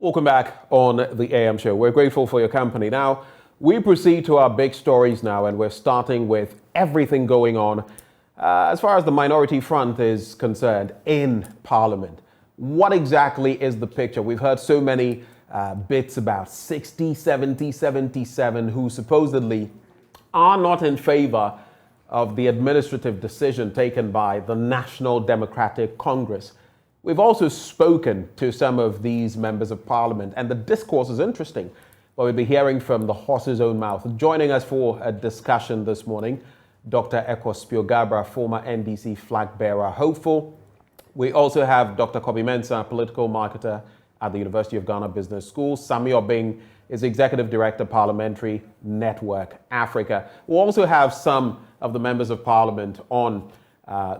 Welcome back on the AM show. We're grateful for your company. Now, we proceed to our big stories now, and we're starting with everything going on as far as the minority front is concerned in Parliament. What exactly is the picture? We've heard so many bits about 60, 70, 77 who supposedly are not in favor of the administrative decision taken by the National Democratic Congress. We've also spoken to some of these members of Parliament, and the discourse is interesting. But we'll be hearing from the horse's own mouth. Joining us for a discussion this morning, Dr. Ekos Spiogabra, former NDC flag bearer hopeful. We also have Dr. Kobi Mensah, political marketer at the University of Ghana Business School. Sami Obing is Executive Director, Parliamentary Network Africa. We'll also have some of the members of Parliament on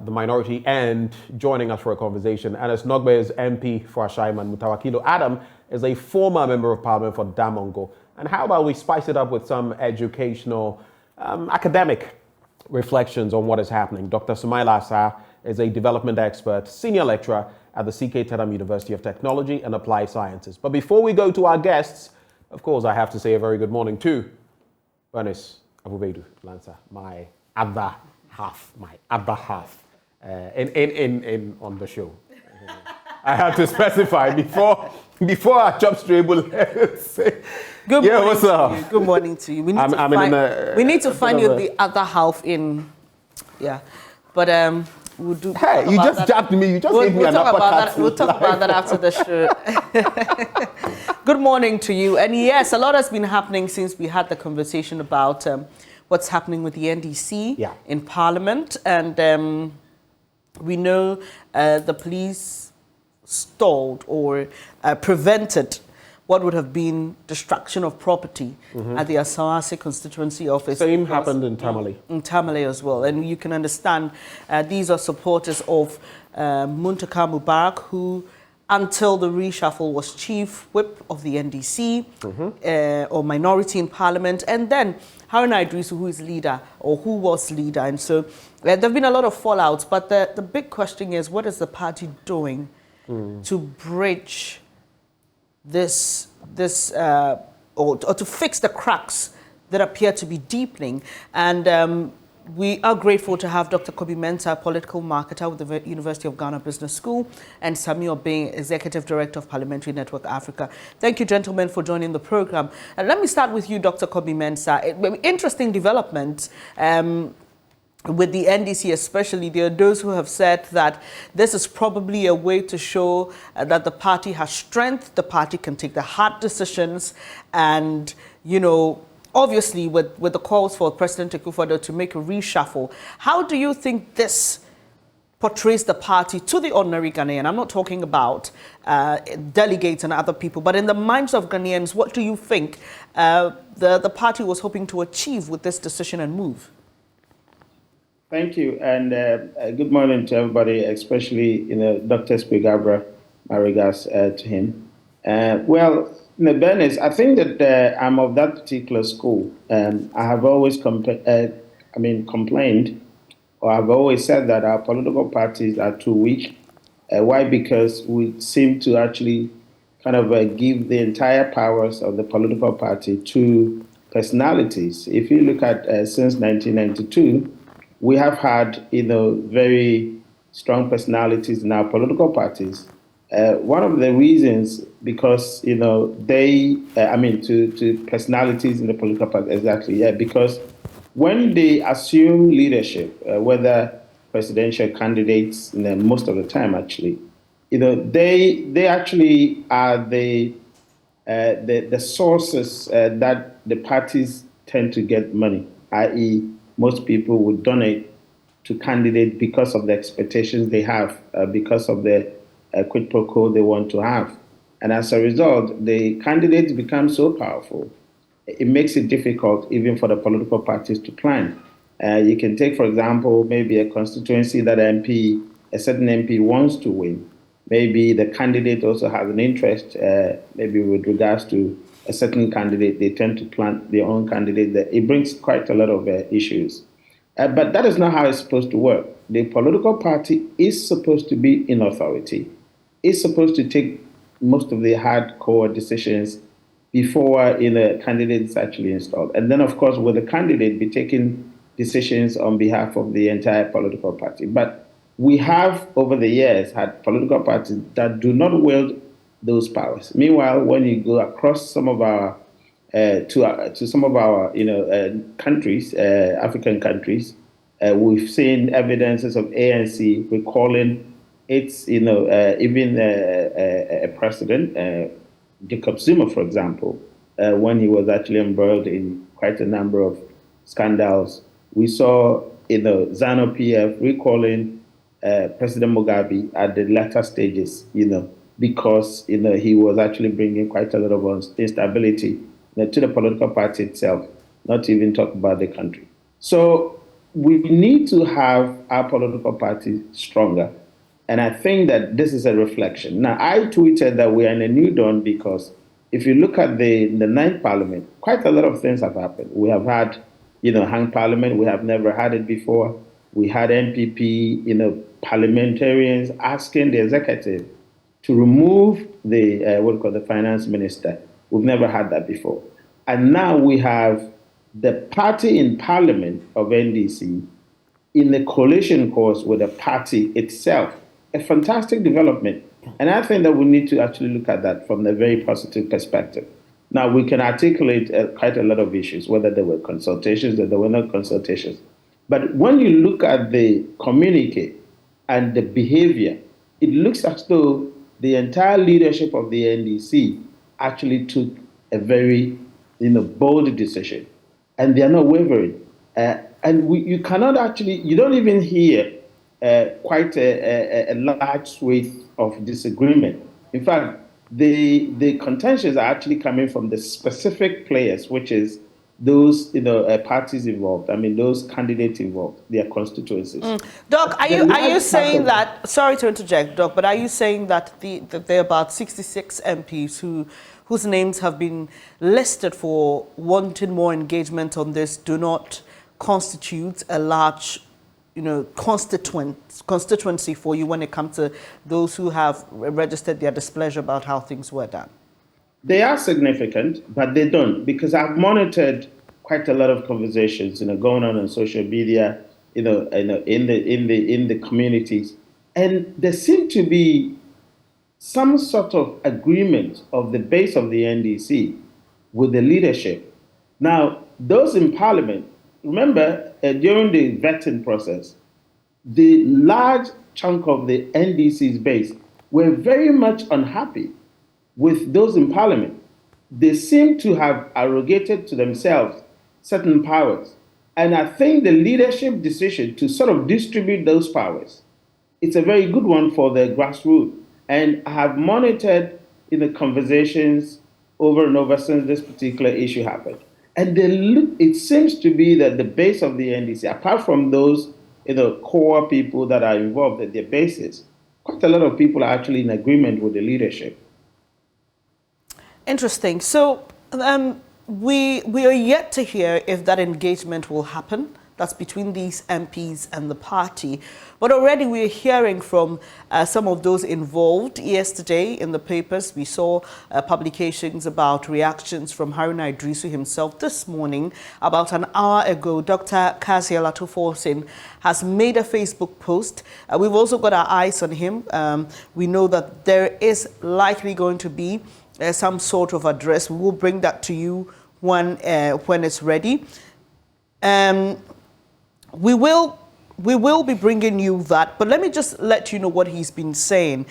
the minority end joining us for a conversation. Anas Nogbe is MP for Ashaiman. Mutawakilo Adam is a former member of Parliament for Damongo. And how about we spice it up with some educational, academic reflections on what is happening. Dr. Sumaila Asa is a development expert, senior lecturer at the CK Tedam University of Technology and Applied Sciences. But before we go to our guests, of course, I have to say a very good morning to Bernice Abubedu Lanza, my other half on the show. I had to specify before I jump straight. Good morning. What's up? To you. Good morning to you. We need to find you the other half in, but we'll do. Hey, you just jabbed me. You just gave me an uppercut. We'll talk about that after the show. Good morning to you. And yes, a lot has been happening since we had the conversation about what's happening with the NDC in Parliament. And we know the police stalled or prevented what would have been destruction of property at the Asawase constituency office. Same happened in Tamale. In Tamale as well. And you can understand these are supporters of Muntaka Mubarak, who until the reshuffle was chief whip of the NDC or minority in Parliament, and then Haruna Idrisu, who is leader or who was leader. And so there have been a lot of fallouts, but the big question is, what is the party doing to bridge this or to fix the cracks that appear to be deepening? And we are grateful to have Dr. Kobi Mensah, political marketer with the University of Ghana Business School, and Sami Obing, Executive Director of Parliamentary Network Africa. Thank you, gentlemen, for joining the program. And let me start with you, Dr. Kobi Mensah. Interesting development with the NDC especially. There are those who have said that this is probably a way to show that the party has strength, the party can take the hard decisions, and, you know, obviously, with the calls for President Akufo-Addo to make a reshuffle, how do you think this portrays the party to the ordinary Ghanaian? I'm not talking about delegates and other people, but in the minds of Ghanaians, what do you think the party was hoping to achieve with this decision and move? Thank you, and good morning to everybody, especially Dr. Spiogabra. My regards to him. Bernice, I think that I'm of that particular school. I have always complained, or I've always said that our political parties are too weak. Why? Because we seem to actually kind of give the entire powers of the political party to personalities. If you look at since 1992, we have had very strong personalities in our political parties. One of the reasons, because to personalities in the political party, exactly, because when they assume leadership, whether presidential candidates, most of the time actually, they actually are the sources that the parties tend to get money, i.e., most people would donate to candidates because of the expectations they have, because of the quid pro quo they want to have. And as a result, the candidates become so powerful, it makes it difficult even for the political parties to plan. You can take, for example, maybe a constituency that a certain MP wants to win. Maybe the candidate also has an interest, maybe with regards to a certain candidate, they tend to plant their own candidate. It brings quite a lot of issues. But that is not how it's supposed to work. The political party is supposed to be in authority. It's supposed to take most of the hardcore decisions before a candidate is actually installed. And then, of course, will the candidate be taking decisions on behalf of the entire political party? But we have, over the years, had political parties that do not wield those powers. Meanwhile, when you go across some of our to some of our countries, African countries, we've seen evidences of ANC recalling its even a president, Jacob Zuma, for example, when he was actually embroiled in quite a number of scandals. We saw ZANU-PF recalling President Mugabe at the latter stages, because he was actually bringing quite a lot of instability to the political party itself, not even talk about the country. So we need to have our political party stronger. And I think that this is a reflection. Now, I tweeted that we are in a new dawn because if you look at the ninth parliament, quite a lot of things have happened. We have had, hung parliament. We have never had it before. We had MPP, parliamentarians asking the executive to remove the the finance minister. We've never had that before. And now we have the party in parliament of NDC in the coalition course with the party itself. A fantastic development. And I think that we need to actually look at that from a very positive perspective. Now, we can articulate quite a lot of issues, whether there were consultations or there were not consultations. But when you look at the communique and the behavior, it looks as though the entire leadership of the NDC actually took a very bold decision. And they are not wavering. You cannot actually, you don't even hear quite a large swathe of disagreement. In fact, the contentions are actually coming from the specific players, which is those parties involved. I mean, those candidates involved, their constituencies. Doc, are you saying that? Sorry to interject, Doc, but are you saying that there are about 66 MPs whose names have been listed for wanting more engagement on this do not constitute a large constituency for you when it comes to those who have registered their displeasure about how things were done? They are significant, but they don't, because I've monitored quite a lot of conversations, going on social media, in the communities, and there seemed to be some sort of agreement of the base of the NDC with the leadership. Now, those in Parliament, remember, during the vetting process, the large chunk of the NDC's base were very much unhappy with those in Parliament. They seem to have arrogated to themselves certain powers. And I think the leadership decision to sort of distribute those powers, it's a very good one for the grassroots. And I have monitored in the conversations over and over since this particular issue happened. And it seems to be that the base of the NDC, apart from those core people that are involved at their bases, quite a lot of people are actually in agreement with the leadership. Interesting. So we are yet to hear if that engagement will happen. That's between these MPs and the party. But already we're hearing from some of those involved. Yesterday in the papers, we saw publications about reactions from Haruna Idrisu himself. This morning, about an hour ago, Dr. Kazia Latoforsin has made a Facebook post. We've also got our eyes on him. We know that there is likely going to be some sort of address. We will bring that to you when it's ready. We will be bringing you that, but let me just let you know what he's been saying.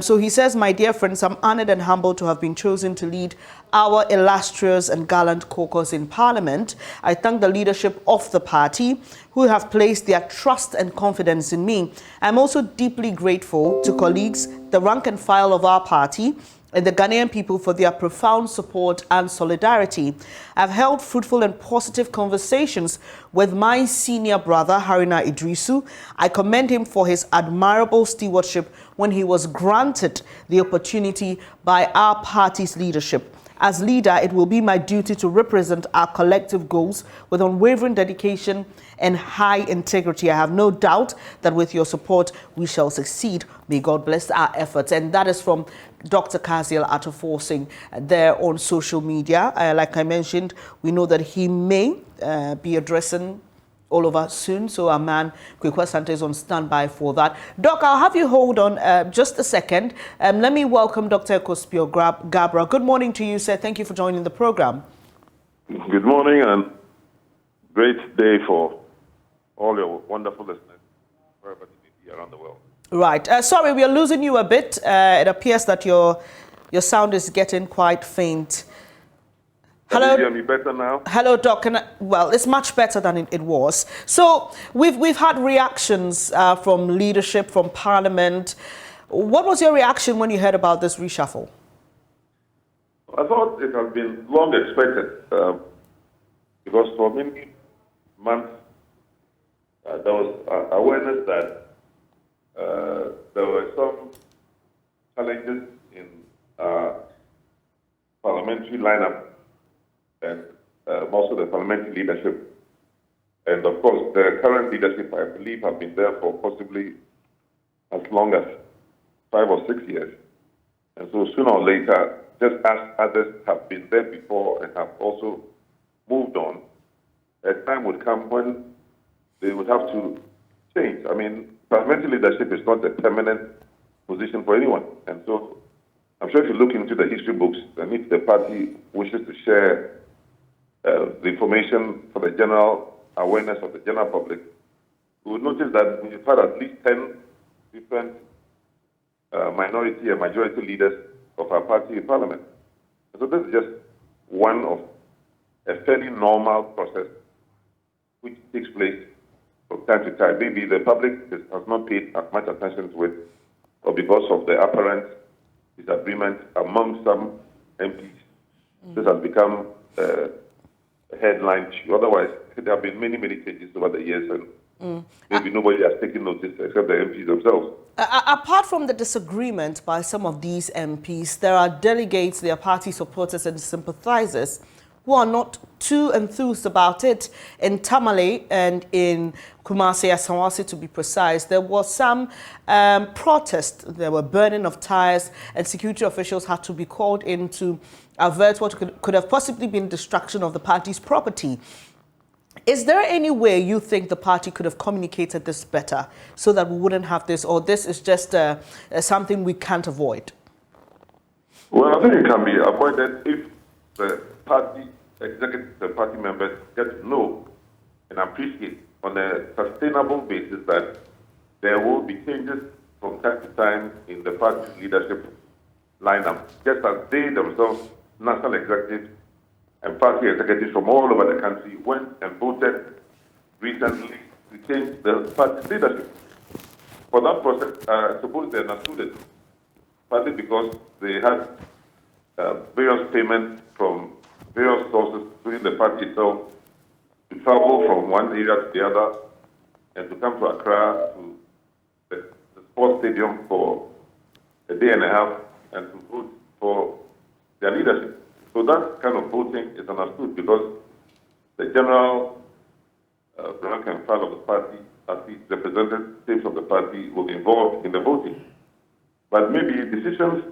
So he says, "My dear friends, I'm honored and humbled to have been chosen to lead our illustrious and gallant caucus in Parliament. I thank the leadership of the party who have placed their trust and confidence in me. I'm also deeply grateful to colleagues, the rank and file of our party, and the Ghanaian people for their profound support and solidarity. I've held fruitful and positive conversations with my senior brother, Haruna Idrisu. I commend him for his admirable stewardship when he was granted the opportunity by our party's leadership. As leader, it will be my duty to represent our collective goals with unwavering dedication and high integrity. I have no doubt that with your support, we shall succeed. May God bless our efforts." And that is from Dr. Kaziel Attoforcing there on social media. Like I mentioned, we know that he may be addressing all of us soon, so our man Kwekwa Santa is on standby for that. Doc, I'll have you hold on just a second. Let me welcome Dr. Kospio Gabra. Good morning to you, sir. Thank you for joining the program. Good morning and great day for all your wonderful listeners, wherever they may be around the world. Right. Sorry, we are losing you a bit. It appears that your sound is getting quite faint. Hello. Can you hear me better now? Hello, Doc. Well, it's much better than it was. So we've had reactions from leadership, from Parliament. What was your reaction when you heard about this reshuffle? I thought it had been long expected because for many months there was awareness that there were some challenges in parliamentary lineup and also the parliamentary leadership. And of course, the current leadership, I believe, have been there for possibly as long as 5 or 6 years. And so sooner or later, just as others have been there before and have also moved on, a time would come when they would have to change. I mean, parliamentary leadership is not a permanent position for anyone. And so I'm sure if you look into the history books, and if the party wishes to share the information for the general awareness of the general public, you would notice that we've had at least 10 different minority and majority leaders of our party in Parliament. And so this is just one of a fairly normal process which takes place from time to time. Maybe the public has not paid as much attention to it, or because of the apparent disagreement among some MPs, this has become a headline issue. Otherwise, there have been many, many changes over the years, and maybe nobody has taken notice except the MPs themselves. Apart from the disagreement by some of these MPs, there are delegates, their party supporters and sympathizers who are not too enthused about it. In Tamale and in Kumasi, Asawasi to be precise, there was some protest. There were burning of tires, and security officials had to be called in to avert what could have possibly been destruction of the party's property. Is there any way you think the party could have communicated this better so that we wouldn't have this, or this is just something we can't avoid? Well, I think it can be avoided if the party executives, the party members get to know and appreciate on a sustainable basis that there will be changes from time to time in the party's leadership lineup, just as they themselves, national executives and party executives from all over the country, went and voted recently to change the party's leadership. For that process, I suppose they understood it, partly because they had various payments from various sources within the party itself to travel from one area to the other and to come to Accra to the sports stadium for a day and a half and to vote for their leadership. So that kind of voting is understood because the general rank and file of the party, at least representatives of the party, will be involved in the voting. But maybe decisions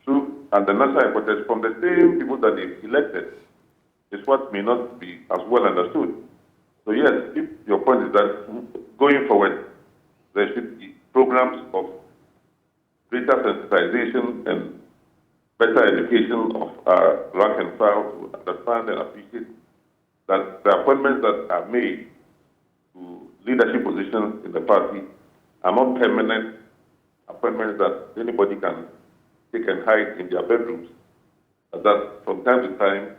through and the national headquarters from the same people that they elected is what may not be as well understood. So yes, if your point is that going forward, there should be programs of greater sensitization and better education of our rank and file to understand and appreciate that the appointments that are made to leadership positions in the party are not permanent appointments that anybody can take and hide in their bedrooms. That from time to time,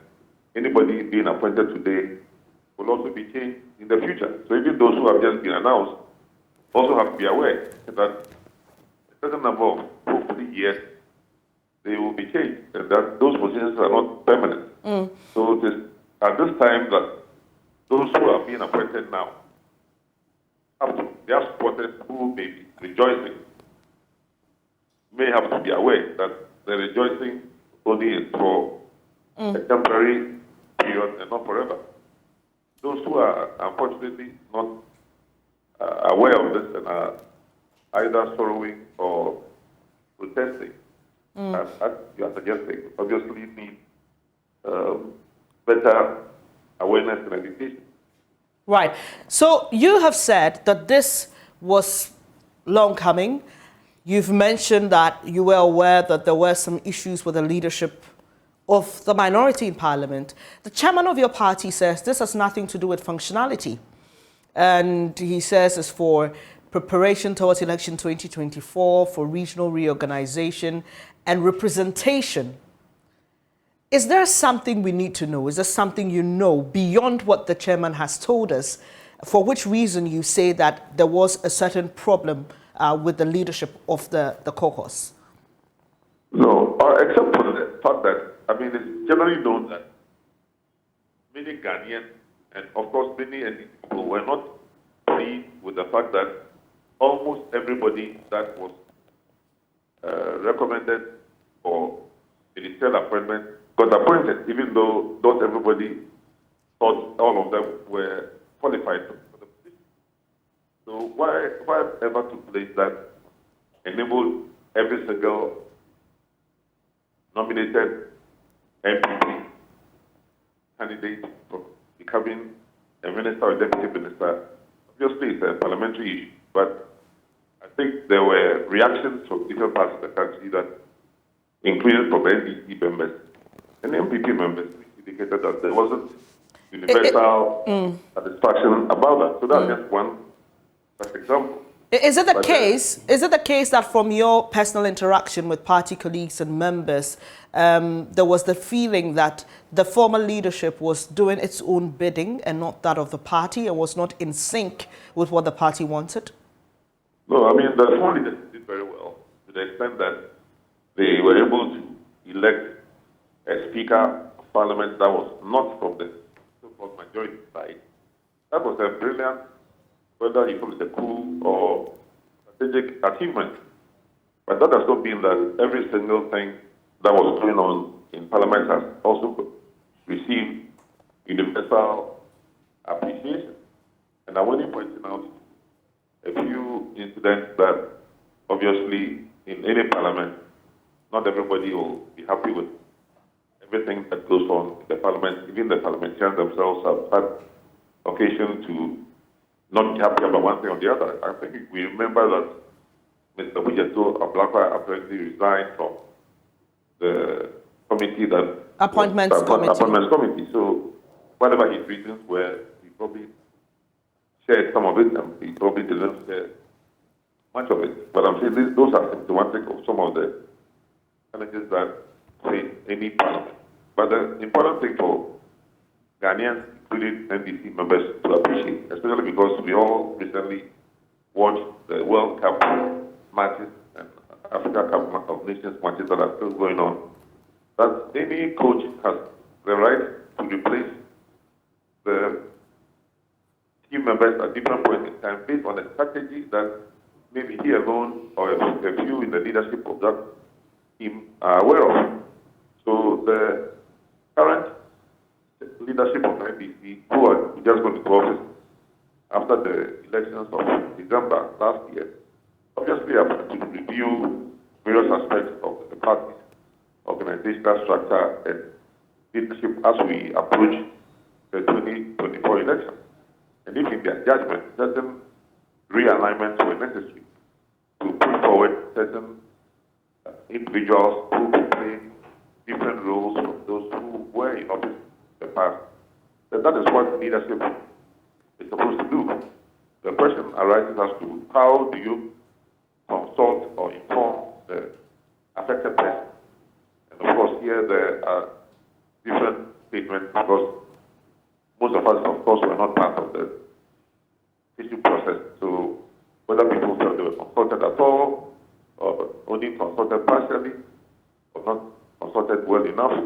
anybody being appointed today will also be changed in the future. So even those who have just been announced also have to be aware that a certain number of hopefully years they will be changed, and that those positions are not permanent. So it is at this time that those who are being appointed now have to, their supporters who may be rejoicing may have to be aware that the rejoicing only is for a temporary period and not forever. Those who are unfortunately not aware of this and are either sorrowing or protesting as you are suggesting, obviously need better awareness and education. Right. So you have said that this was long coming. You've mentioned that you were aware that there were some issues with the leadership of the minority in Parliament. The chairman of your party says this has nothing to do with functionality. And he says it's for preparation towards election 2024, for regional reorganization and representation. Is there something we need to know? Is there something you know beyond what the chairman has told us, for which reason you say that there was a certain problem with the leadership of the caucus? No, except for the fact that, it's generally known that many Ghanaians and, of course, many NDC people were not pleased with the fact that almost everybody that was recommended for ministerial appointment got appointed, even though not everybody thought all of them were qualified for the position. So whatever took place that enabled every single nominated MPs candidate from becoming a minister or deputy minister, obviously it's a parliamentary issue, but I think there were reactions from different parts of the country that included from NDC members and MPP members, which indicated that there wasn't universal satisfaction about that. So that's just one such example. Is it the case? Is it the case that from your personal interaction with party colleagues and members, there was the feeling that the former leadership was doing its own bidding and not that of the party, and was not in sync with what the party wanted? No, the former leadership did very well to the extent that they were able to elect a speaker of parliament that was not from the so-called majority side. That was a brilliant, whether you call it a coup or strategic achievement. But that has not been that every single thing that was going on in Parliament has also received universal appreciation. And I want to point out a few incidents that obviously in any Parliament, not everybody will be happy with everything that goes on in the Parliament. Even the parliamentarians themselves have had occasion to not be happy about one thing or the other. I think we remember that Mr. Wijeto Ablakwa apparently resigned from the committee that Appointments committee. So whatever his reasons were, he probably shared some of it, and he probably didn't share much of it. But I'm saying those are symptomatic of some of the challenges that face any parliament. But the important thing for Ghanaians, including NDC members, to appreciate, especially because we all recently watched the World Cup matches and Africa Cup of Nations matches that are still going on, that any coach has the right to replace the team members at different points in time based on a strategy that maybe he alone or a few in the leadership of that team are aware of. So the current leadership of NDC, who are just going to office after the elections of December last year, obviously have to review various aspects of the party's organizational structure and leadership as we approach the 2024 election. And if in their judgment, certain realignments were necessary to put forward certain individuals who will play different roles from those who were in office in the past, then that is what leadership is supposed to do. The question arises as to how do you consult or inform the affected person? And of course, here there are different statements because most of us, of course, were not part of the issue process. So whether people felt they were consulted at all, or only consulted partially, or not consulted well enough,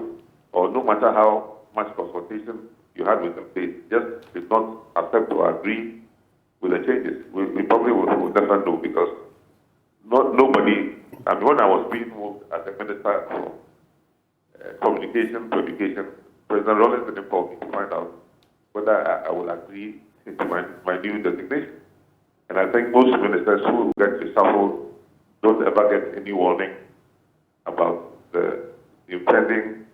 or no matter how much consultation you had with them, they just did not accept or agree with the changes. We probably will never know because nobody, when I was being moved as a minister for communication to education, President Rollins didn't call me to find out whether I will agree to my new designation. And I think most ministers who get reshuffled don't ever get any warning about pending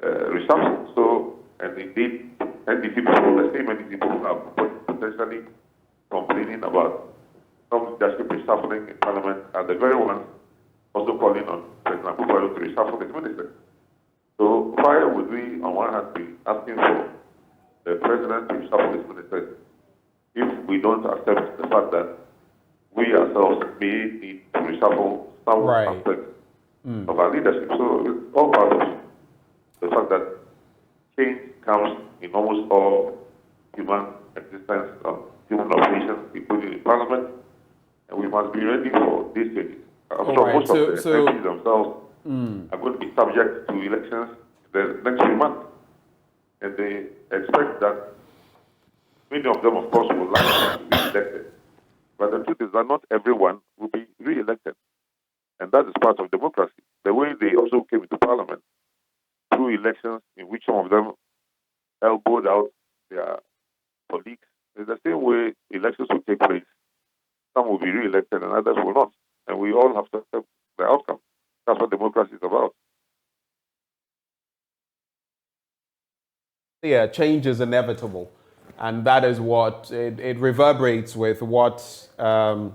reshuffle. So, and indeed, NDC people, the same NDC people have potentially complaining about some leadership reshuffling in Parliament, and the very ones also calling on President Akufo-Addo to reshuffle his ministers. So why would we, on one hand, be asking for the President to reshuffle his ministers if we don't accept the fact that we ourselves may need to reshuffle some aspects of our leadership? So it's all part of the fact that change comes in almost all human existence, human operations, including in Parliament, and we must be ready for these changes. I'm sure most of the MPs themselves are going to be subject to elections in the next few months, and they expect that many of them, of course, will like to be elected. But the truth is that not everyone will be re-elected, and that is part of democracy. The way they also came into Parliament through elections in which some of them elbowed out their colleagues, is the same way elections will take place. Some will be re-elected and others will not. And we all have to accept the outcome. That's what democracy is about. Yeah, change is inevitable. And that is what it reverberates with what Johnson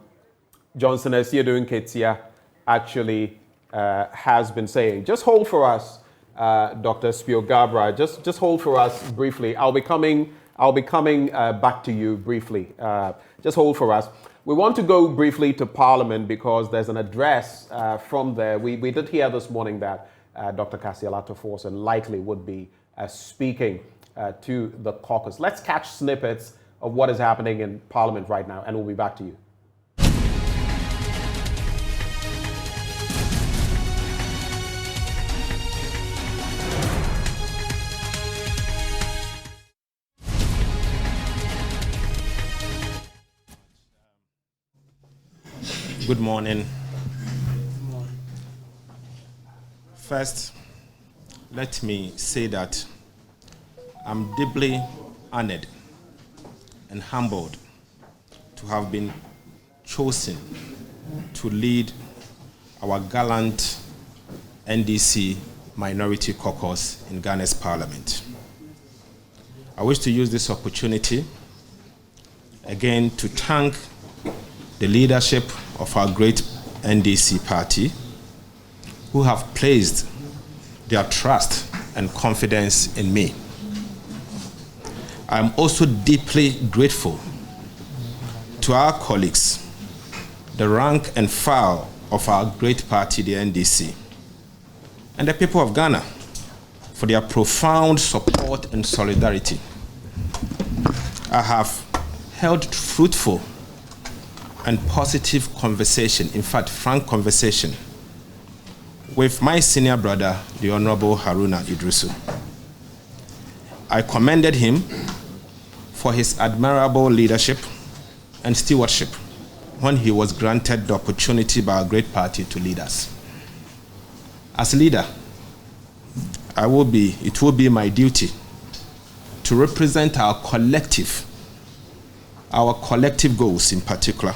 Asiedu Nketia actually has been saying. Just hold for us, Dr. Spiogabra. Just hold for us briefly. I'll be coming back to you briefly. Just hold for us. We want to go briefly to Parliament because there's an address from there. We did hear this morning that Dr. Kasialato Forson likely would be speaking to the caucus. Let's catch snippets of what is happening in Parliament right now, and we'll be back to you. Good morning. First, let me say that I'm deeply honored and humbled to have been chosen to lead our gallant NDC Minority Caucus in Ghana's Parliament. I wish to use this opportunity again to thank the leadership of our great NDC party, who have placed their trust and confidence in me. I'm also deeply grateful to our colleagues, the rank and file of our great party, the NDC, and the people of Ghana for their profound support and solidarity. I have held fruitful and positive conversation, in fact, frank conversation, with my senior brother, the Honorable Haruna Idrisu. I commended him for his admirable leadership and stewardship when he was granted the opportunity by our great party to lead us. As leader, it will be my duty to represent our collective goals in particular,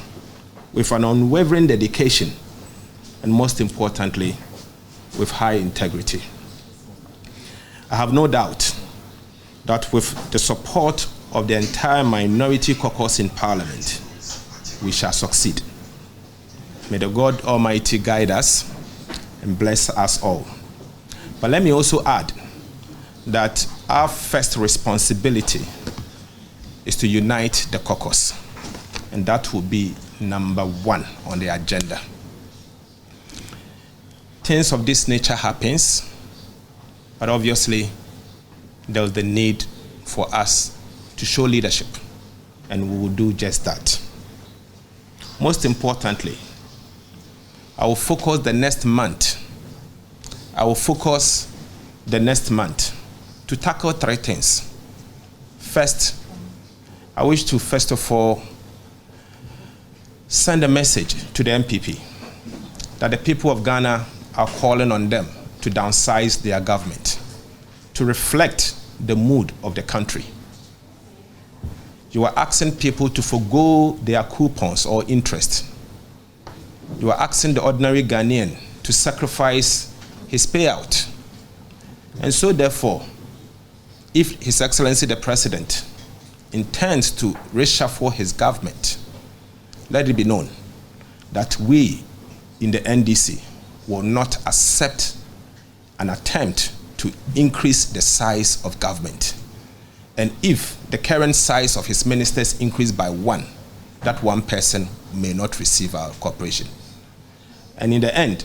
with an unwavering dedication, and most importantly, with high integrity. I have no doubt that with the support of the entire Minority Caucus in Parliament, we shall succeed. May the God Almighty guide us and bless us all. But let me also add that our first responsibility is to unite the caucus, and that will be number one on the agenda. Things of this nature happens, but obviously there's the need for us to show leadership, and we will do just that. Most importantly, I will focus the next month to tackle three things. First, I wish to first of all send a message to the MPP that the people of Ghana are calling on them to downsize their government, to reflect the mood of the country. You are asking people to forgo their coupons or interest. You are asking the ordinary Ghanaian to sacrifice his payout And so therefore, if His Excellency the President intends to reshuffle his government, let it be known that we in the NDC will not accept an attempt to increase the size of government. And if the current size of his ministers increase by one, that one person may not receive our cooperation. And in the end,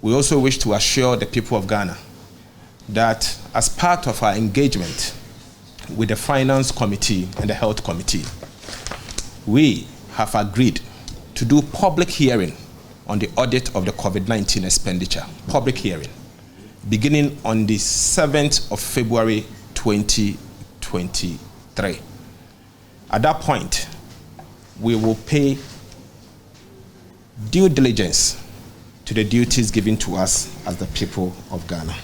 we also wish to assure the people of Ghana that as part of our engagement with the Finance Committee and the Health Committee, we have agreed to do public hearing on the audit of the COVID-19 expenditure, public hearing, beginning on the 7th of February 2023. At that point, we will pay due diligence to the duties given to us as the people of Ghana.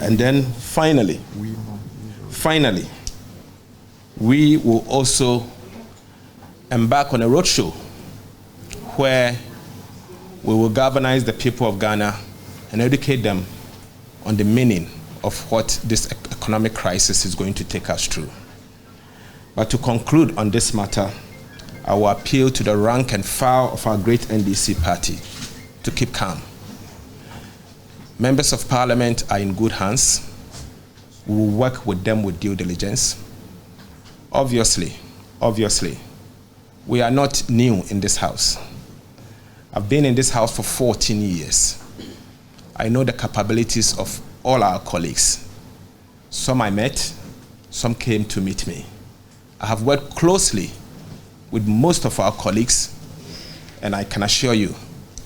And then finally, we will also embark on a roadshow where we will galvanize the people of Ghana and educate them on the meaning of what this economic crisis is going to take us through. But to conclude on this matter, I will appeal to the rank and file of our great NDC party to keep calm. Members of Parliament are in good hands. We will work with them with due diligence. Obviously, we are not new in this house. I've been in this house for 14 years. I know the capabilities of all our colleagues. Some I met, some came to meet me. I have worked closely with most of our colleagues, and I can assure you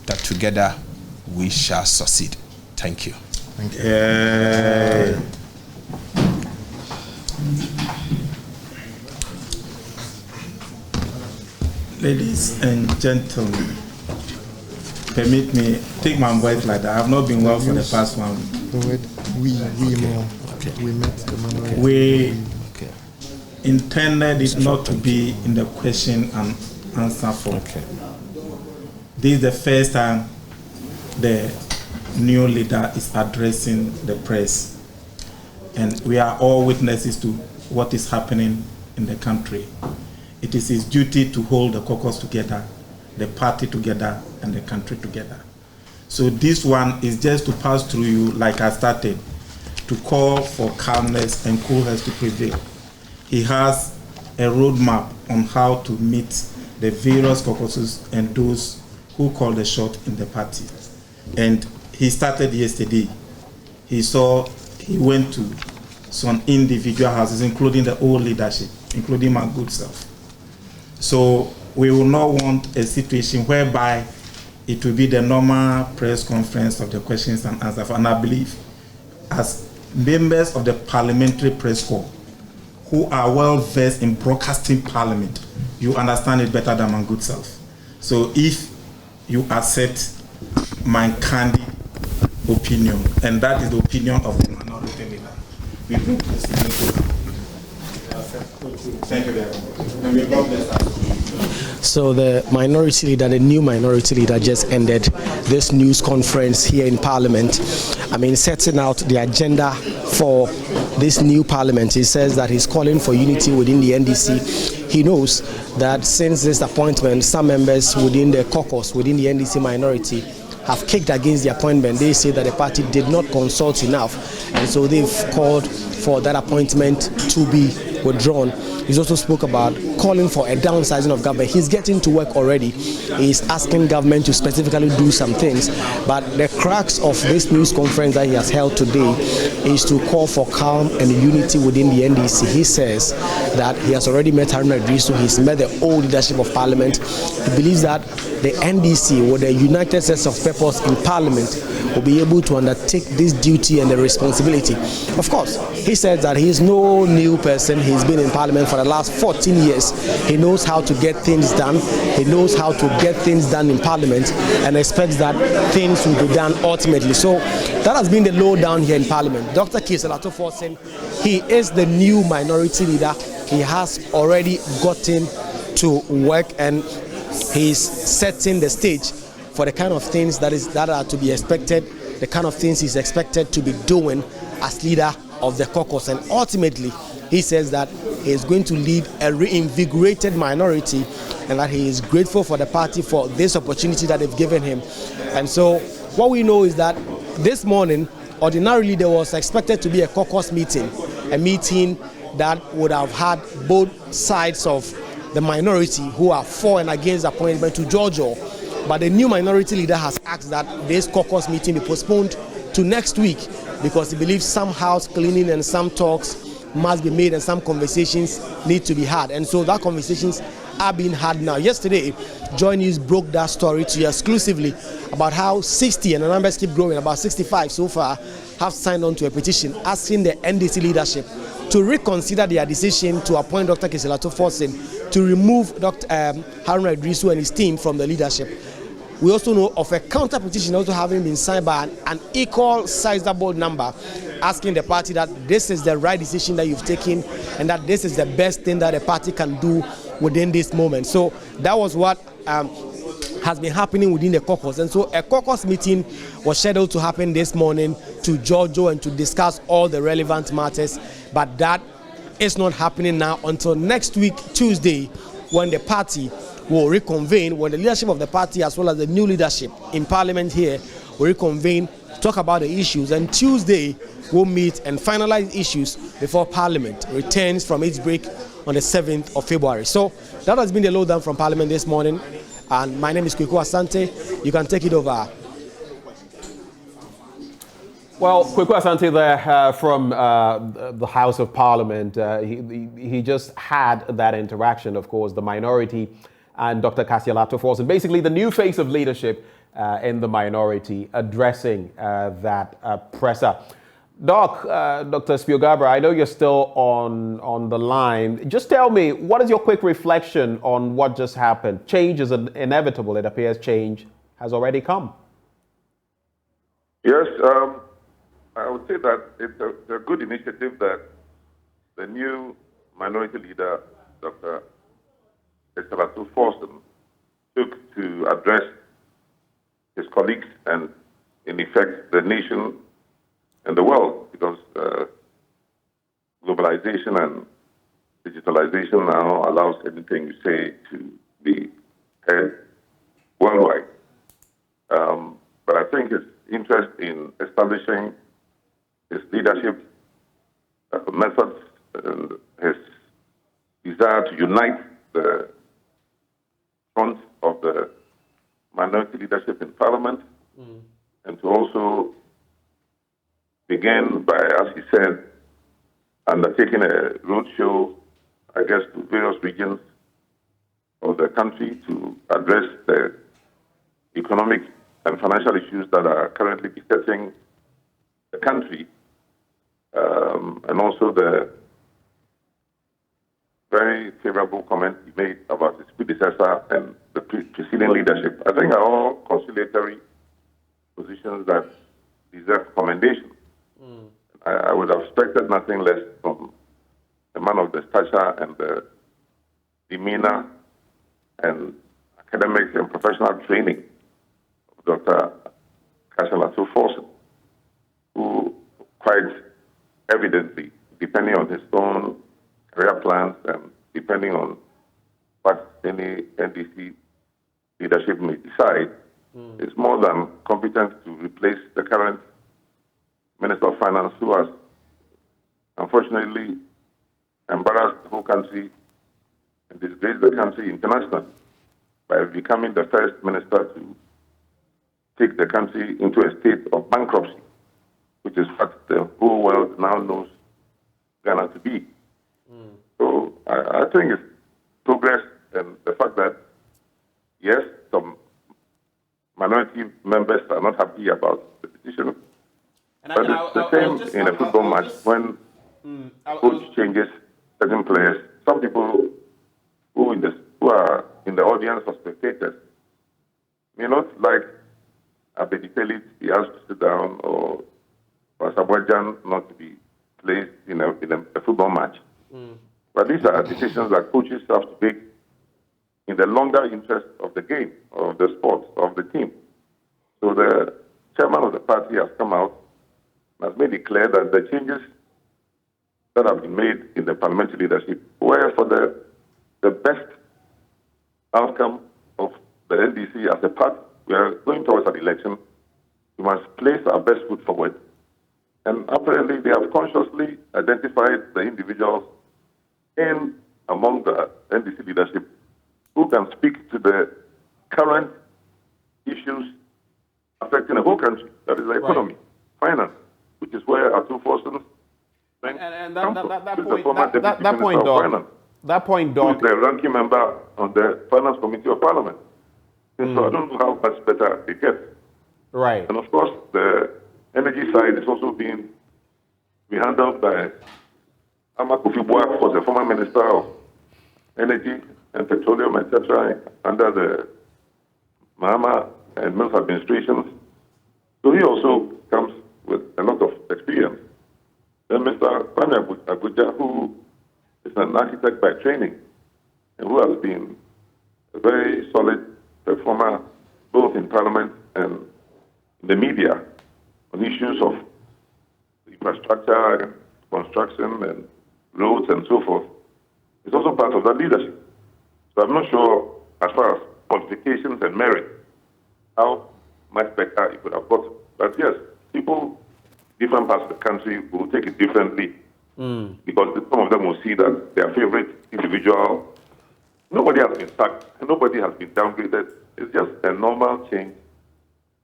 that together we shall succeed. Thank you. Thank you. Ladies and gentlemen, permit me take my voice like that. I have not been well for the past 1 week. The word we more. Okay. We met the minority. We intended it not to be in the question and answer form. Okay. This is the first time the new leader is addressing the press, and we are all witnesses to what is happening in the country. It is his duty to hold the caucus together, the party together, and the country together. So this one is just to pass through you, like I started, to call for calmness and cool heads to prevail. He has a roadmap on how to meet the various caucuses and those who call the shot in the party. And he started yesterday. He went to some individual houses, including the old leadership, including my good self. So we will not want a situation whereby it will be the normal press conference of the questions and answers. And I believe, as members of the Parliamentary Press Corps, who are well versed in broadcasting Parliament, you understand it better than my good self. So if you accept my candid opinion, and that is the opinion of the minority leader, we will proceed. Thank you very much. And we love this. So the minority leader, the new minority leader, just ended this news conference here in Parliament. Setting out the agenda for this new Parliament. He says that he's calling for unity within the NDC. He knows that since this appointment, some members within the caucus, within the NDC minority, have kicked against the appointment. They say that the party did not consult enough, and so they've called for that appointment to be withdrawn. He's also spoke about calling for a downsizing of government. He's getting to work already. He's asking government to specifically do some things. But the crux of this news conference that he has held today is to call for calm and unity within the NDC. He says that he has already met Haruna Idrisu. He's met the old leadership of Parliament. He believes that the NDC, with a united sense of purpose in Parliament, will be able to undertake this duty and the responsibility. Of course, he says that he is no new person. He's been in Parliament for the last 14 years. He knows how to get things done. He knows how to get things done in Parliament and expects that things will be done ultimately. So that has been the lowdown here in Parliament. Dr. Kieselato Forsen, he is the new minority leader. He has already gotten to work and he's setting the stage for the kind of things that are to be expected the kind of things he's expected to be doing as leader of the caucus. And ultimately, he says that he is going to lead a reinvigorated minority and that he is grateful for the party for this opportunity that they've given him. And so what we know is that this morning, ordinarily there was expected to be a caucus meeting, a meeting that would have had both sides of the minority who are for and against appointment to Giorgio. But the new minority leader has asked that this caucus meeting be postponed to next week because he believes some house cleaning and some talks must be made and some conversations need to be had. And so that conversations are being had now. Yesterday, Joy News broke that story to you exclusively about how 60, and the numbers keep growing, about 65 so far, have signed on to a petition asking the NDC leadership to reconsider their decision to appoint Dr. Keselato Forson to remove Dr. Haruna Idrisu and his team from the leadership. We also know of a counter petition also having been signed by an equal sizable number asking the party that this is the right decision that you've taken and that this is the best thing that the party can do within this moment. So that was what has been happening within the caucus. And so a caucus meeting was scheduled to happen this morning to Giorgio and to discuss all the relevant matters, but that is not happening now until next week, Tuesday, when the party will reconvene, when the leadership of the party as well as the new leadership in parliament here will reconvene, talk about the issues, and Tuesday we'll meet and finalize issues before parliament returns from its break on the 7th of February. So that has been the lowdown from parliament this morning, and my name is Kweku Asante. You can take it over. Well, Kweku Asante there from the House of Parliament. He just had that interaction, of course, the minority and Dr. Keselato Forson, basically the new face of leadership in the minority, addressing that presser. Doc, Dr. Spiogabra, I know you're still on the line. Just tell me, what is your quick reflection on what just happened? Change is inevitable. It appears change has already come. Yes, I would say that it's a good initiative that the new minority leader, Dr. Keselato Forson, took to address his colleagues and, in effect, the nation and the world, because globalization and digitalization now allows anything you say to be heard worldwide. But I think his interest in establishing his leadership methods and his desire to unite the front of the minority leadership in Parliament and to also begin by, as he said, undertaking a roadshow, I guess, to various regions of the country to address the economic and financial issues that are currently besetting the country, and also the very favorable comment he made about his predecessor and the preceding leadership. I think are all conciliatory positions that deserve commendation. I would have expected nothing less from a man of the stature and the demeanor and academic and professional training of Dr. Keselato Forson, who quite evidently, depending on his own career plans and depending on what any NDC leadership may decide, is more than competent to replace the current Minister of Finance, who has unfortunately embarrassed the whole country and disgraced the country internationally by becoming the first minister to take the country into a state of bankruptcy, which is what the whole world now knows Ghana to be. So I think it's progress, and the fact that, yes, some minority members are not happy about the decision, but it's the same in a football match when coach changes certain players. Some people who are in the audience or spectators may not like Abediteli to be asked to sit down or Sabajan not to be placed in a football match. But these are decisions that coaches have to take in the longer interest of the game, of the sport, of the team. So the chairman of the party has come out and has made it clear that the changes that have been made in the parliamentary leadership were for the best outcome of the NDC as a party. We are going towards an election. We must place our best foot forward. And apparently they have consciously identified the individuals in among the NDC leadership who can speak to the current issues affecting the whole country, that is the economy, finance, which is where our two forces And come from. that Who's the point, former Deputy that Minister point, of Doc, Finance? that point, Who's Doc, the ranking member on the Finance Committee of Parliament? And so I don't know how much better it gets. right. And of course, the energy side is also being handled by Amakofi Boak, who was the former Minister of Energy and Petroleum, etc., under the Mahama and Mills administrations. So he also comes with a lot of experience. Then Mr. Kwame Abuja, who is an architect by training and who has been a very solid performer both in Parliament and in the media on issues of infrastructure and construction and roads and so forth, is also part of that leadership. So I'm not sure, as far as qualifications and merit, how much better it could have got. But yes, people, different parts of the country will take it differently because some of them will see that their favorite individual, nobody has been sacked, nobody has been downgraded. It's just a normal change.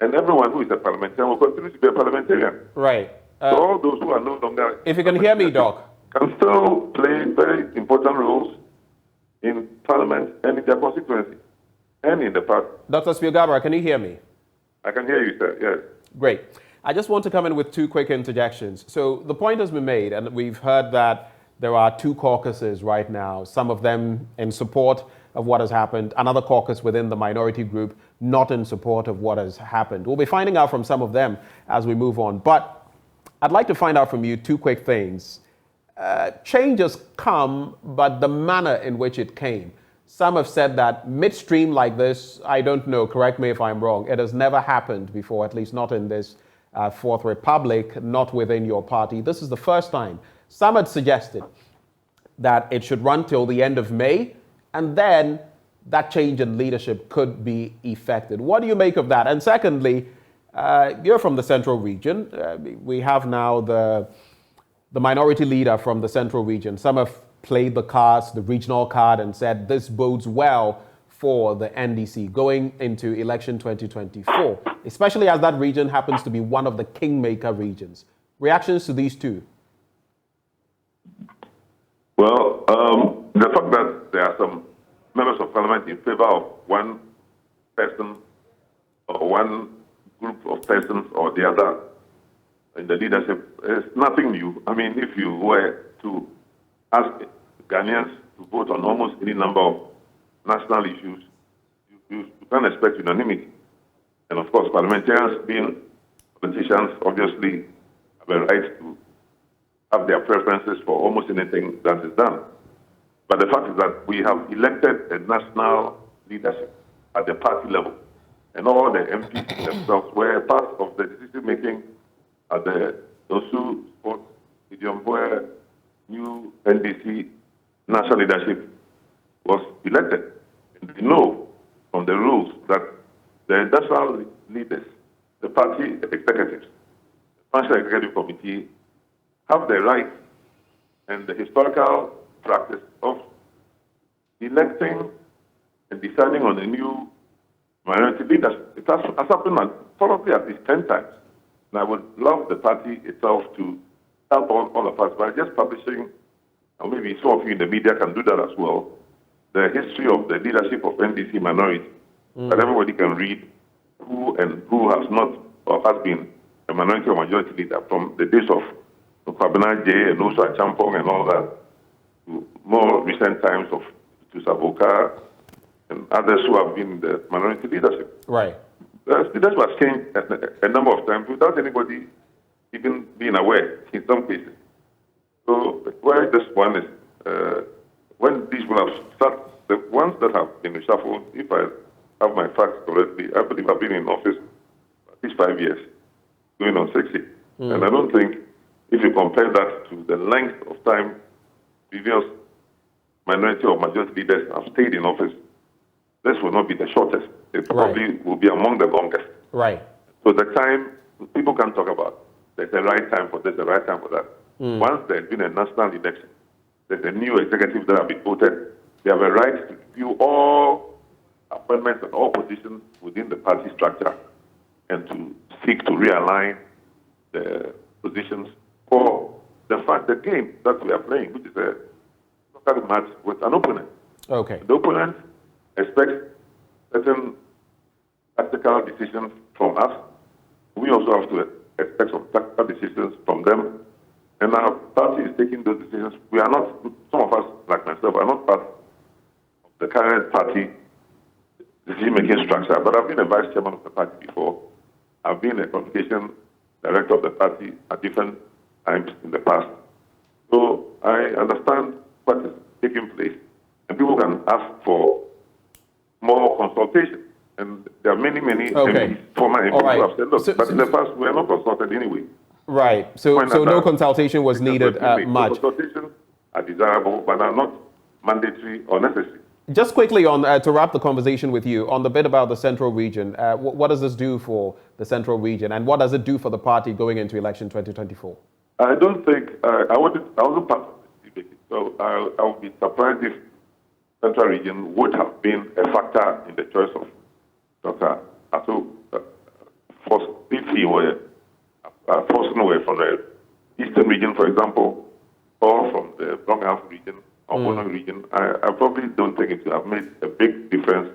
And everyone who is a parliamentarian will continue to be a parliamentarian. Right. So all those who are no longer... If you can hear me, Doc. Can still play very important roles in Parliament and in their constituency and in the party. Dr. Spielgabra, can you hear me? I can hear you, sir, yes. Great. I just want to come in with two quick interjections. So the point has been made, and we've heard that there are two caucuses right now, some of them in support of what has happened, another caucus within the minority group not in support of what has happened. We'll be finding out from some of them as we move on. But I'd like to find out from you two quick things. Change has come, but the manner in which it came. Some have said that midstream like this, I don't know, correct me if I'm wrong, it has never happened before, at least not in this Fourth Republic, not within your party. This is the first time. Some had suggested that it should run till the end of May, and then that change in leadership could be effected. What do you make of that? And secondly, you're from the Central Region. We have now the minority leader from the Central Region. Some have played the cards, the regional card, and said this bodes well for the NDC going into election 2024, especially as that region happens to be one of the kingmaker regions. Reactions to these two? Well, the fact that there are some members of Parliament in favor of one person or one group of persons or the other in the leadership is nothing new. I mean, if you were to ask Ghanaians to vote on almost any number of national issues, you can't expect unanimity. And of course, parliamentarians being politicians obviously have a right to have their preferences for almost anything that is done. But the fact is that we have elected a national leadership at the party level, and all the MPs themselves were part of the decision-making at the Osu Sports Stadium, where new NDC national leadership was elected. And we know from the rules that the national leaders, the party executives, the National Executive Committee, have the right and the historical practice of electing and deciding on a new minority leadership. It has happened probably at least 10 times. And I would love the party itself to help all of us by just publishing, or maybe some of you in the media can do that as well, the history of the leadership of NDC minority, that everybody can read who and who has not or has been a minority or majority leader from the days of Kwabena J and also Champong and all that, to more recent times of Saboka and others who have been in the minority leadership. Right. The leadership has changed a number of times without anybody even being aware in some cases. So where this one is, when these will have started, the ones that have been reshuffled, if I have my facts correctly, I believe I've been in office at least 5 years. going on 60. And I don't think, if you compare that to the length of time previous minority or majority leaders have stayed in office, this will not be the shortest. It probably will be among the longest. Right. So the time, people can talk about, there's a right time for this, the right time for that. Once there's been a national election, there's a new executive that have been voted, they have a right to review all appointments and all positions within the party structure and to seek to realign the positions for the game that we are playing, which is a local match with an opponent. Okay. The opponent expects certain tactical decisions from us. We also have to expect some tactical decisions from them. And our party is taking those decisions. We are not, some of us, like myself, are not part of the current party decision-making structure, but I've been a vice chairman of the party before. I've been a communication director of the party at different times in the past. So I understand what is taking place. And people can ask for more consultation. And there are many MPs, former MPs who have said, look, but in the past, we are not consulted anyway. Right. So no consultation was needed much. Consultations are desirable, but are not mandatory or necessary. Just quickly on to wrap the conversation with you on the bit about the central region. What does this do for the central region, and what does it do for the party going into election 2024? I don't think I wasn't part of this debate, so I would be surprised if central region would have been a factor in the choice of Dr. Ato if he were forcing away from the eastern region, for example, or from the Block region or Bono region. I probably don't think it would have made a big difference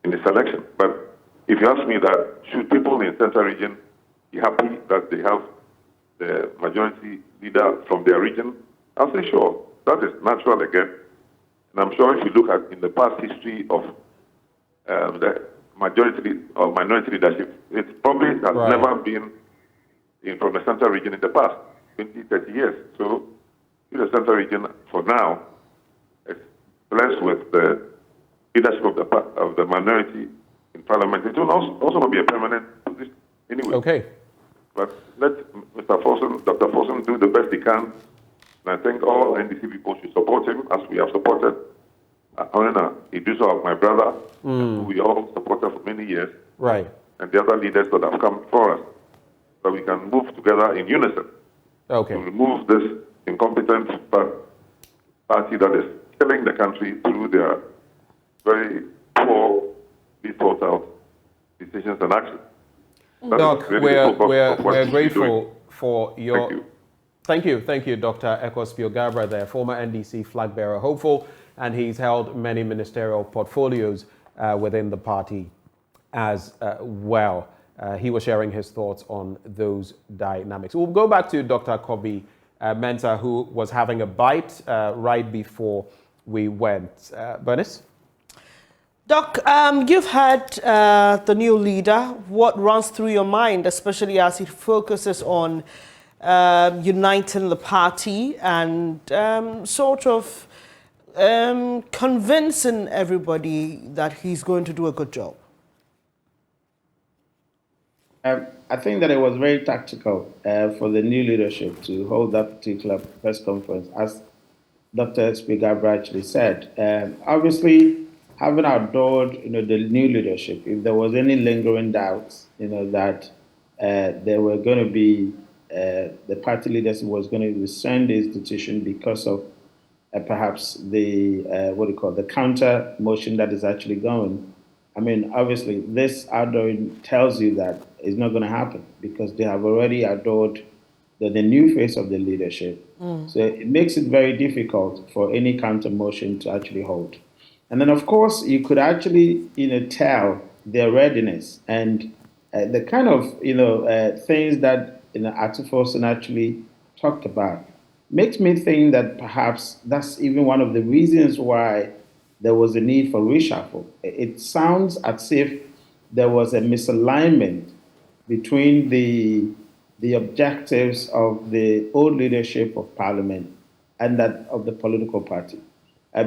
in the selection. But if you ask me that, should people in central region be happy that they have the majority leader from their region? I'll say sure. That is natural again. And I'm sure if you look at in the past history of the majority or minority leadership, it probably has never been from the central region in the past 20, 30 years. So in the central region for now is blessed with the leadership of the minority in parliament. It will also not be a permanent position anyway. Okay. But let Mr. Forson, Dr. Forson, do the best he can. And I think all NDC people should support him as we have supported Honor Iduso, my brother, who we all supported for many years. Right. And the other leaders that have come before us. So we can move together in unison. Okay. To remove this incompetent party that is killing the country through their very poor, thought out decisions and actions. Doc, we're grateful for your... Thank you. Thank you, Dr. Ekospio Gabra there, former NDC flag bearer hopeful, and he's held many ministerial portfolios within the party as well. He was sharing his thoughts on those dynamics. We'll go back to Dr. Kobe Mensah, who was having a bite right before we went. Bernice? Doc, you've had the new leader. What runs through your mind, especially as he focuses on uniting the party and sort of convincing everybody that he's going to do a good job? I think that it was very tactical for the new leadership to hold that particular press conference, as Dr. Spigabra actually said. Obviously, having adored, the new leadership, if there was any lingering doubts, that there were going to be the party leadership was going to rescind the institution because of perhaps the the counter motion that is actually going. I mean, obviously, this adoring tells you that it's not going to happen because they have already adored the new face of the leadership. So it makes it very difficult for any counter motion to actually hold. And then, of course, you could actually, tell their readiness and the kind of, things that, Ato Forson actually talked about. Makes me think that perhaps that's even one of the reasons why there was a need for reshuffle. It sounds as if there was a misalignment between the objectives of the old leadership of Parliament and that of the political party.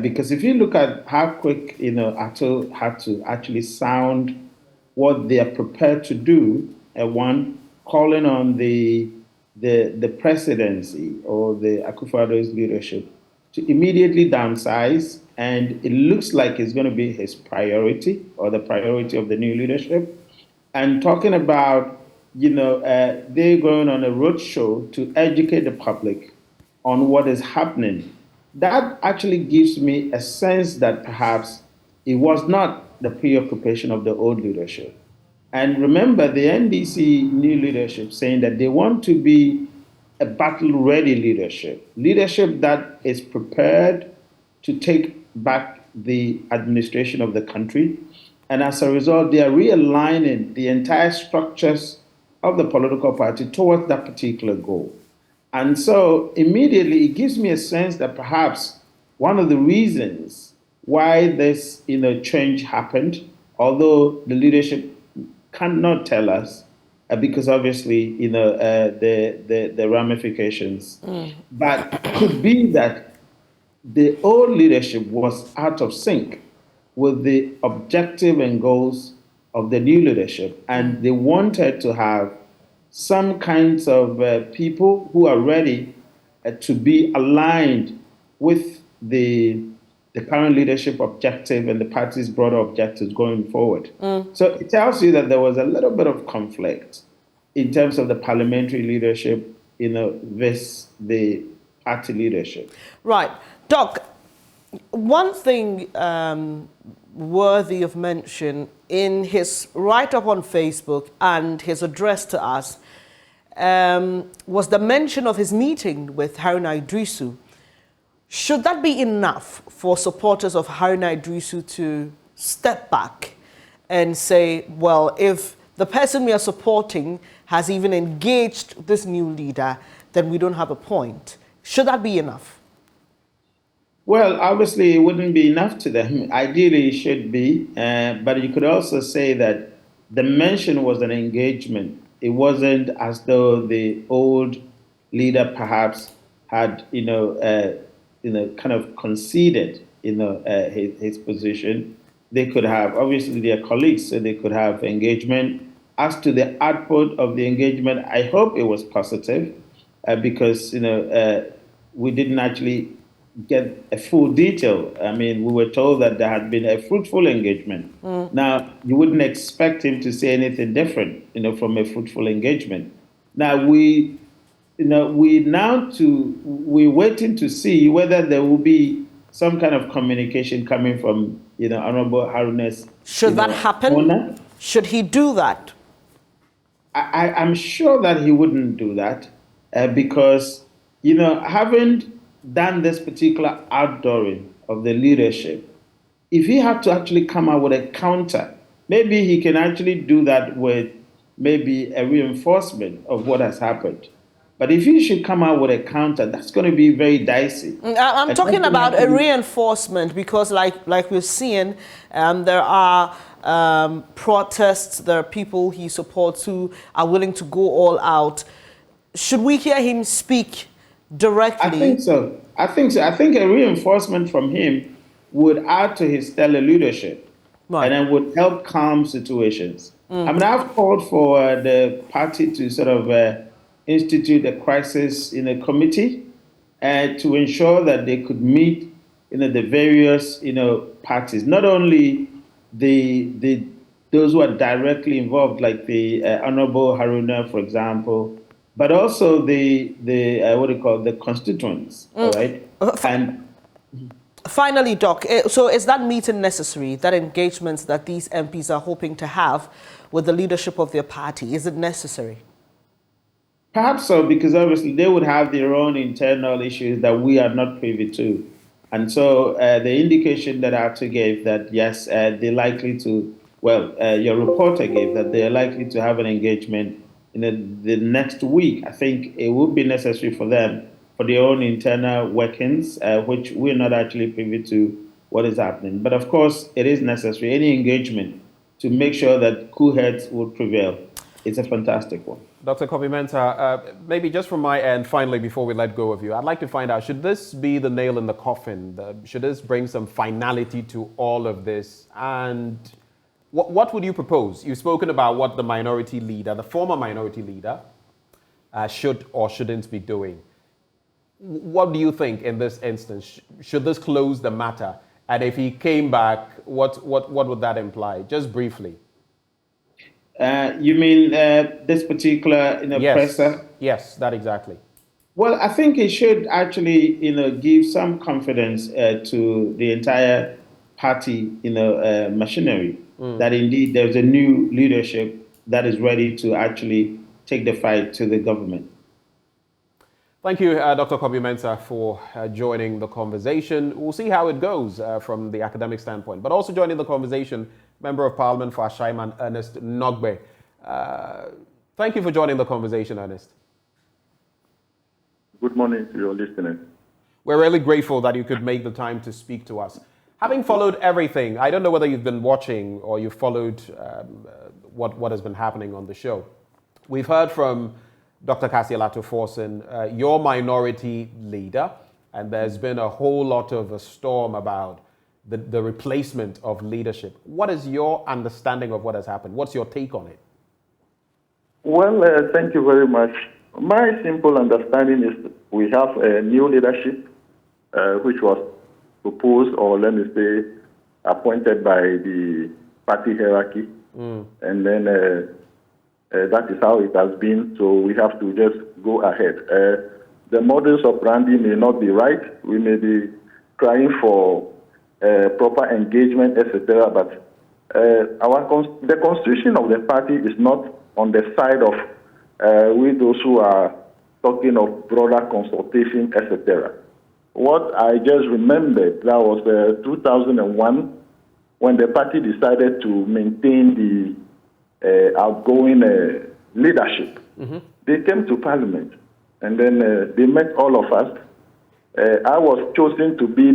Because if you look at how quick, Ato had to actually sound what they are prepared to do, one, calling on the presidency or the Akufo-Addo's leadership to immediately downsize, and it looks like it's going to be his priority or the priority of the new leadership. And talking about, they're going on a roadshow to educate the public on what is happening. That actually gives me a sense that perhaps it was not the preoccupation of the old leadership. And remember, the NDC new leadership saying that they want to be a battle-ready leadership that is prepared to take back the administration of the country. And as a result, they are realigning the entire structures of the political party towards that particular goal. And so immediately it gives me a sense that perhaps one of the reasons why this change happened, although the leadership cannot tell us, because obviously the ramifications, but could be that the old leadership was out of sync with the objective and goals of the new leadership, and they wanted to have some kinds of people who are ready to be aligned with the current leadership objective and the party's broader objectives going forward. So it tells you that there was a little bit of conflict in terms of the parliamentary leadership, versus the party leadership. Right. Doc, one thing worthy of mention in his write-up on Facebook and his address to us was the mention of his meeting with Haruna Idrisu. Should that be enough for supporters of Haruna Idrisu to step back and say, well, if the person we are supporting has even engaged this new leader, then we don't have a point? Should that be enough? Well, obviously, it wouldn't be enough to them. Ideally, it should be. But you could also say that the mention was an engagement. It wasn't as though the old leader perhaps had, kind of conceded, his position. They could have, obviously, their colleagues, so they could have engagement. As to the output of the engagement, I hope it was positive because, we didn't actually get a full detail. I mean, we were told that there had been a fruitful engagement. Now, you wouldn't expect him to say anything different, from a fruitful engagement. Now, we're waiting to see whether there will be some kind of communication coming from, Honorable Haruna's. Should that happen? Owner. Should he do that? I'm sure that he wouldn't do that because, having done this particular outdooring of the leadership, if he had to actually come out with a counter, maybe he can actually do that with maybe a reinforcement of what has happened. But if he should come out with a counter, that's going to be very dicey. I'm talking about a reinforcement because like we're seeing, there are protests, there are people he supports who are willing to go all out. Should we hear him speak directly? I think so. I think a reinforcement from him would add to his stellar leadership, right, and then would help calm situations. I mean, I've called for the party to sort of institute a crisis in a committee to ensure that they could meet, the various, parties, not only those who are directly involved, like the Honorable Haruna, for example, but also the constituents, all right? And finally, Doc, so is that meeting necessary, that engagements that these MPs are hoping to have with the leadership of their party, is it necessary? Perhaps so, because obviously they would have their own internal issues that we are not privy to. And so the indication that Arthur gave that, yes, they're likely to, your reporter gave that they're likely to have an engagement in the next week. I think it would be necessary for them, for their own internal workings, which we're not actually privy to what is happening. But of course, it is necessary, any engagement, to make sure that cool heads will prevail. It's a fantastic one. Dr. Kobi-Mensah, maybe just from my end, finally, before we let go of you, I'd like to find out, should this be the nail in the coffin? Should this bring some finality to all of this? And What would you propose? You've spoken about what the minority leader, the former minority leader, should or shouldn't be doing. What do you think in this instance? Should this close the matter? And if he came back, what would that imply? Just briefly. You mean this particular presser? Yes, that exactly. Well, I think it should actually, give some confidence to the entire party, machinery, that indeed there's a new leadership that is ready to actually take the fight to the government. Thank you, Dr. Kobi-Mensah, for joining the conversation. We'll see how it goes from the academic standpoint. But also joining the conversation, Member of Parliament for Ashaiman, Ernest Nogbe. Thank you for joining the conversation, Ernest. Good morning to your listeners. We're really grateful that you could make the time to speak to us. Having followed everything, I don't know whether you've been watching or you've followed what has been happening on the show. We've heard from Dr. Kasielato Forson, your minority leader, and there's been a whole lot of a storm about the replacement of leadership. What is your understanding of what has happened? What's your take on it? Well, thank you very much. My simple understanding is we have a new leadership which was proposed, or let me say, appointed by the party hierarchy. And then that is how it has been, so we have to just go ahead. The modus operandi may not be right. We may be trying for proper engagement, etc. But the constitution of the party is not on the side of we those who are talking of broader consultation, etc. What I just remembered, that was 2001, when the party decided to maintain the outgoing leadership. They came to Parliament, and then they met all of us. I was chosen to be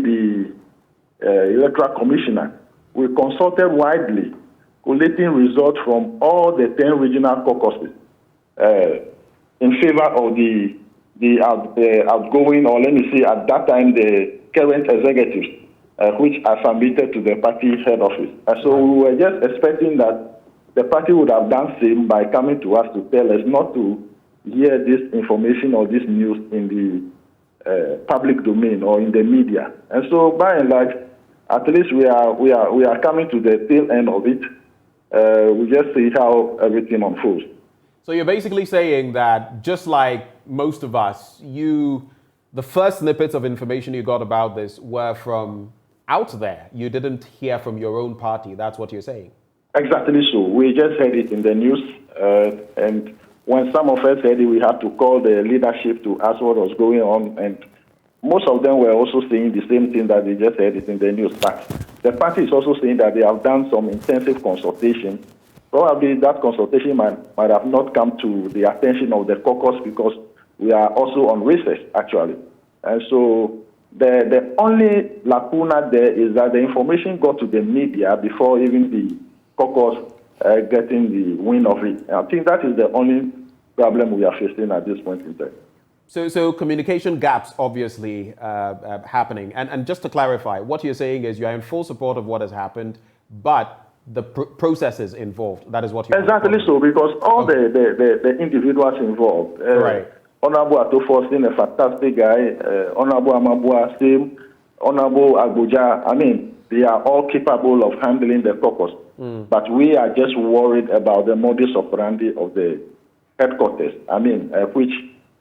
the electoral commissioner. We consulted widely, collating results from all the 10 regional caucuses in favor of the outgoing, or let me say at that time, the current executives, which are submitted to the party head office. So we were just expecting that the party would have done same by coming to us to tell us not to hear this information or this news in the public domain or in the media. And so by and large, at least we are coming to the tail end of it. We just see how everything unfolds. So you're basically saying that just like most of us, the first snippets of information you got about this were from out there. You didn't hear from your own party. That's what you're saying. Exactly so. We just heard it in the news. And when some of us heard it, we had to call the leadership to ask what was going on. And most of them were also saying the same thing, that they just heard it in the news. But the party is also saying that they have done some intensive consultation. Probably that consultation might have not come to the attention of the caucus because we are also on recess, actually. And so the only lacuna there is that the information got to the media before even the caucus getting the win of it. I think that is the only problem we are facing at this point in time. So communication gaps obviously happening. And just to clarify, what you're saying is you are in full support of what has happened, but the processes involved, that is what you're Exactly so, because all the individuals involved, right. Honorable Atoforsin, a fantastic guy, Honorable Amabua, same, Honorable Abuja, I mean, they are all capable of handling the caucus. But we are just worried about the modus operandi of the headquarters, which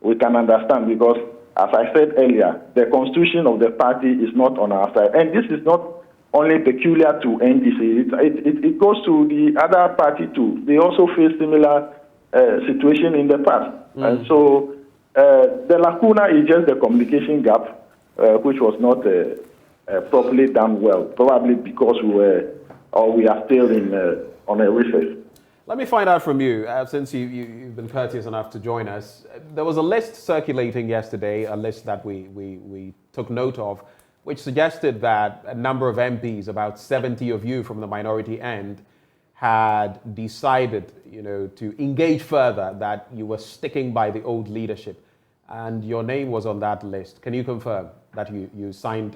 we can understand because, as I said earlier, the constitution of the party is not on our side. And this is not only peculiar to NDC. It goes to the other party too. They also face similar situation in the past. And so the lacuna is just the communication gap, which was not properly done well, probably because we are still on a recess. Let me find out from you, since you've been courteous enough to join us. There was a list circulating yesterday, a list that we took note of, which suggested that a number of MPs, about 70 of you from the minority end, had decided, to engage further, that you were sticking by the old leadership. and your name was on that list. Can you confirm that you signed,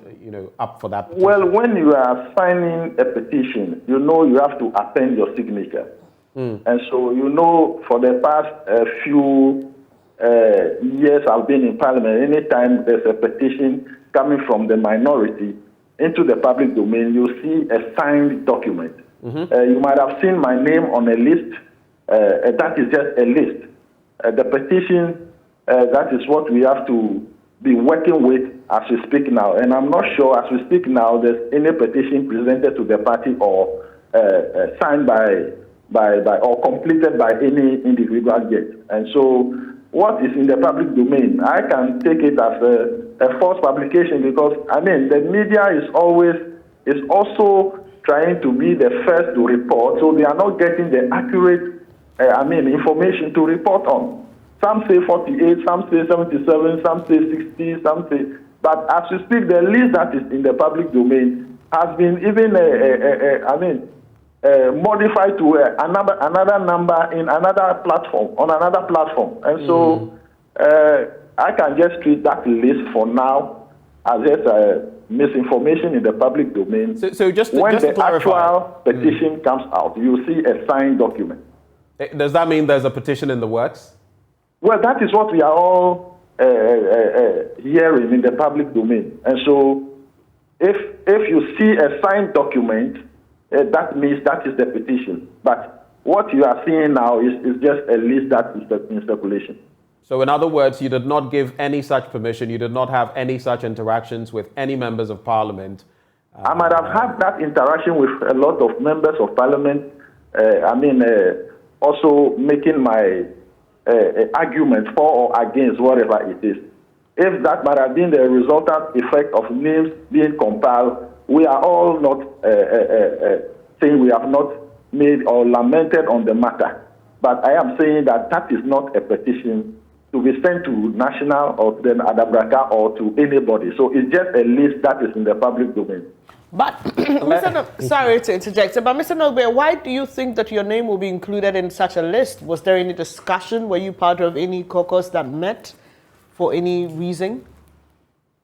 up for that petition? Well, when you are signing a petition, you have to append your signature. And so, for the past few years I've been in Parliament, anytime there's a petition coming from the minority into the public domain, you see a signed document. You might have seen my name on a list. That is just a list. The petition, that is what we have to be working with as we speak now. And I'm not sure as we speak now there's any petition presented to the party or signed by or completed by any individual yet. And so what is in the public domain, I can take it as a false publication because, the media is also trying to be the first to report, so they are not getting the accurate, information to report on. Some say 48, some say 77, some say 60, some say... But as we speak, the list that is in the public domain has been even, modified to another number in another platform, on another platform. And so I can just treat that list for now as just misinformation in the public domain. So just to when the clarify, actual petition comes out, you see a signed document. Does that mean there's a petition in the works? Well, that is what we are all hearing in the public domain. And so if you see a signed document, that means that is the petition. But what you are seeing now is just a list that is in circulation. So in other words, you did not give any such permission, you did not have any such interactions with any members of parliament? I might have had that interaction with a lot of members of parliament, also making my argument for or against whatever it is. If that might have been the resultant effect of names being compiled, we are all not saying we have not made or lamented on the matter. But I am saying that is not a petition to be sent to national or to the Adabraka or to anybody. So it's just a list that is in the public domain. But, sorry to interject, but Mr. Nogbe, why do you think that your name will be included in such a list? Was there any discussion? Were you part of any caucus that met for any reason?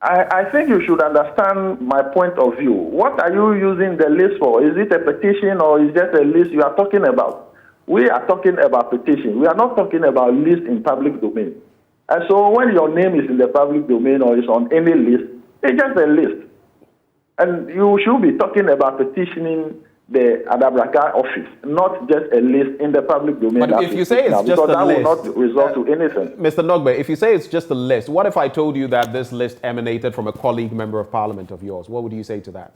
I think you should understand my point of view. What are you using the list for? Is it a petition or is it a list you are talking about? We are talking about petition. We are not talking about list in public domain. And so when your name is in the public domain or is on any list, it's just a list. And you should be talking about petitioning the Adabraka office, not just a list in the public domain. But if you say it's just a list, that will not result to anything. Mr. Nogbe, if you say it's just a list, what if I told you that this list emanated from a colleague member of parliament of yours? What would you say to that?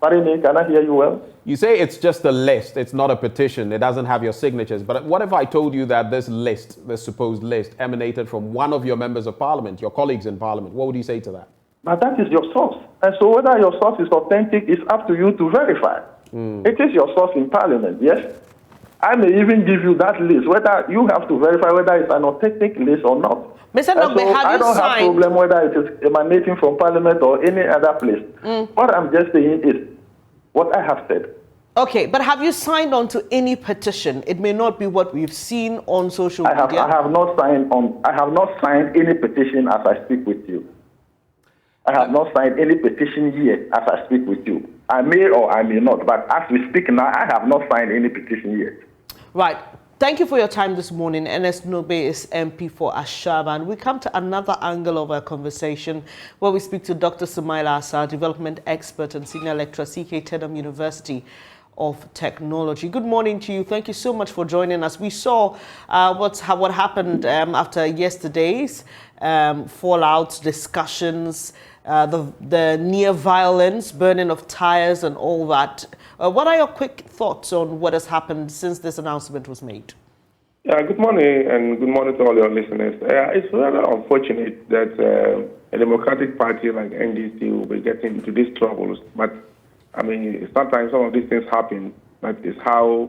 Pardon me, can I hear you well? You say it's just a list, it's not a petition, it doesn't have your signatures. But what if I told you that this list, this supposed list, emanated from one of your members of parliament, your colleagues in parliament? What would you say to that? But that is your source. And so whether your source is authentic is up to you to verify. It is your source in parliament, yes? I may even give you that list, whether you have to verify whether it's an authentic list or not. Mr. Nogbe, so have I you don't signed? have problem whether it is emanating from parliament or any other place. What I'm just saying is what I have said. Okay, but have you signed on to any petition? It may not be what we've seen on social media. I have not signed any petition as I speak with you. I have not signed any petition yet as I speak with you. I may or I may not, but as we speak now, I have not signed any petition yet. Right. Thank you for your time this morning. Ernest Nogbe is MP for Ashaba. And we come to another angle of our conversation where we speak to Dr. Sumaila Asa, development expert and senior lecturer, CK Tedham University of Technology. Good morning to you. Thank you so much for joining us. We saw what happened after yesterday's fallout discussions, the near violence, burning of tires and all that. What are your quick thoughts on what has happened since this announcement was made? Good morning, and good morning to all your listeners. It's rather unfortunate that a democratic party like NDC will be getting into these troubles, but I mean, sometimes some of these things happen, but it's how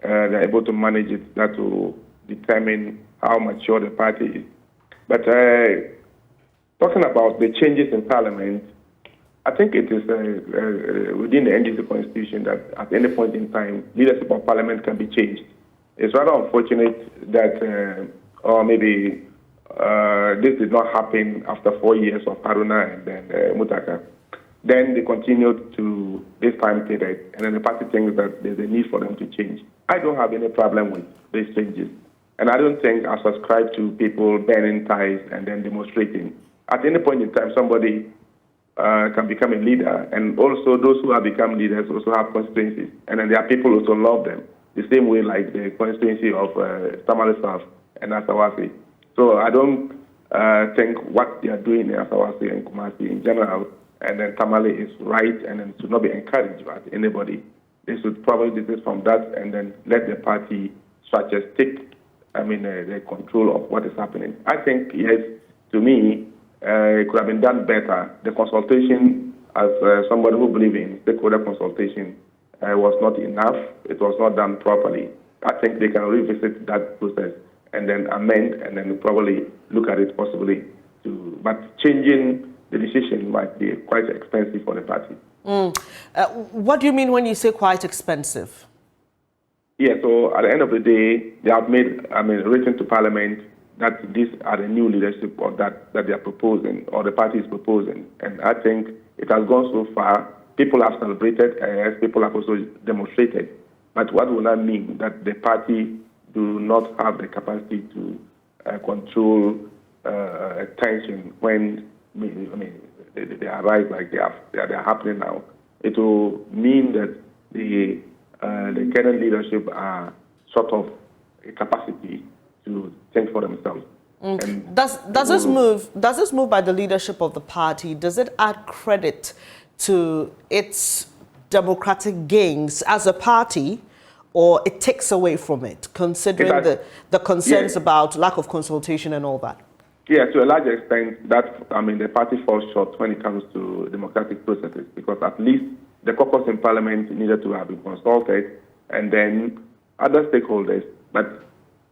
they're able to manage it that will determine how mature the party is. But talking about the changes in parliament, I think it is within the NDC constitution that at any point in time, leadership of parliament can be changed. It's rather unfortunate that or maybe this did not happen after 4 years of Haruna and then Mutaka. Then they continued to this time period, and then the party thinks that there's a need for them to change. I don't have any problem with these changes, and I don't think I subscribe to people burning ties and then demonstrating. At any point in time, somebody can become a leader, and also those who have become leaders also have constituencies, and then there are people who also love them, the same way like the constituency of Tamale South and Asawasi. So I don't think what they are doing in Asawasi and Kumasi in general, and then Tamale is right, and then should not be encouraged by anybody. They should probably desist from that and then let the party structures take, the control of what is happening. I think, yes, to me, it could have been done better. The consultation, as somebody who believes in stakeholder consultation, was not enough. It was not done properly. I think they can revisit that process and then amend and then probably look at it possibly. But changing the decision might be quite expensive for the party. What do you mean when you say quite expensive? Yeah, so at the end of the day, they have made, written to Parliament that these are the new leadership or that they are proposing, or the party is proposing. And I think it has gone so far. People have celebrated, as people have also demonstrated. But what will that mean? That the party do not have the capacity to control tension when they arise like they are happening now. It will mean that the current leadership are sort of a capacity to think for themselves. Does this move by the leadership of the party, does it add credit to its democratic gains as a party, or it takes away from it, considering the concerns about lack of consultation and all that? Yeah, to a large extent, the party falls short when it comes to democratic processes, because at least the caucus in Parliament needed to have been consulted, and then other stakeholders. But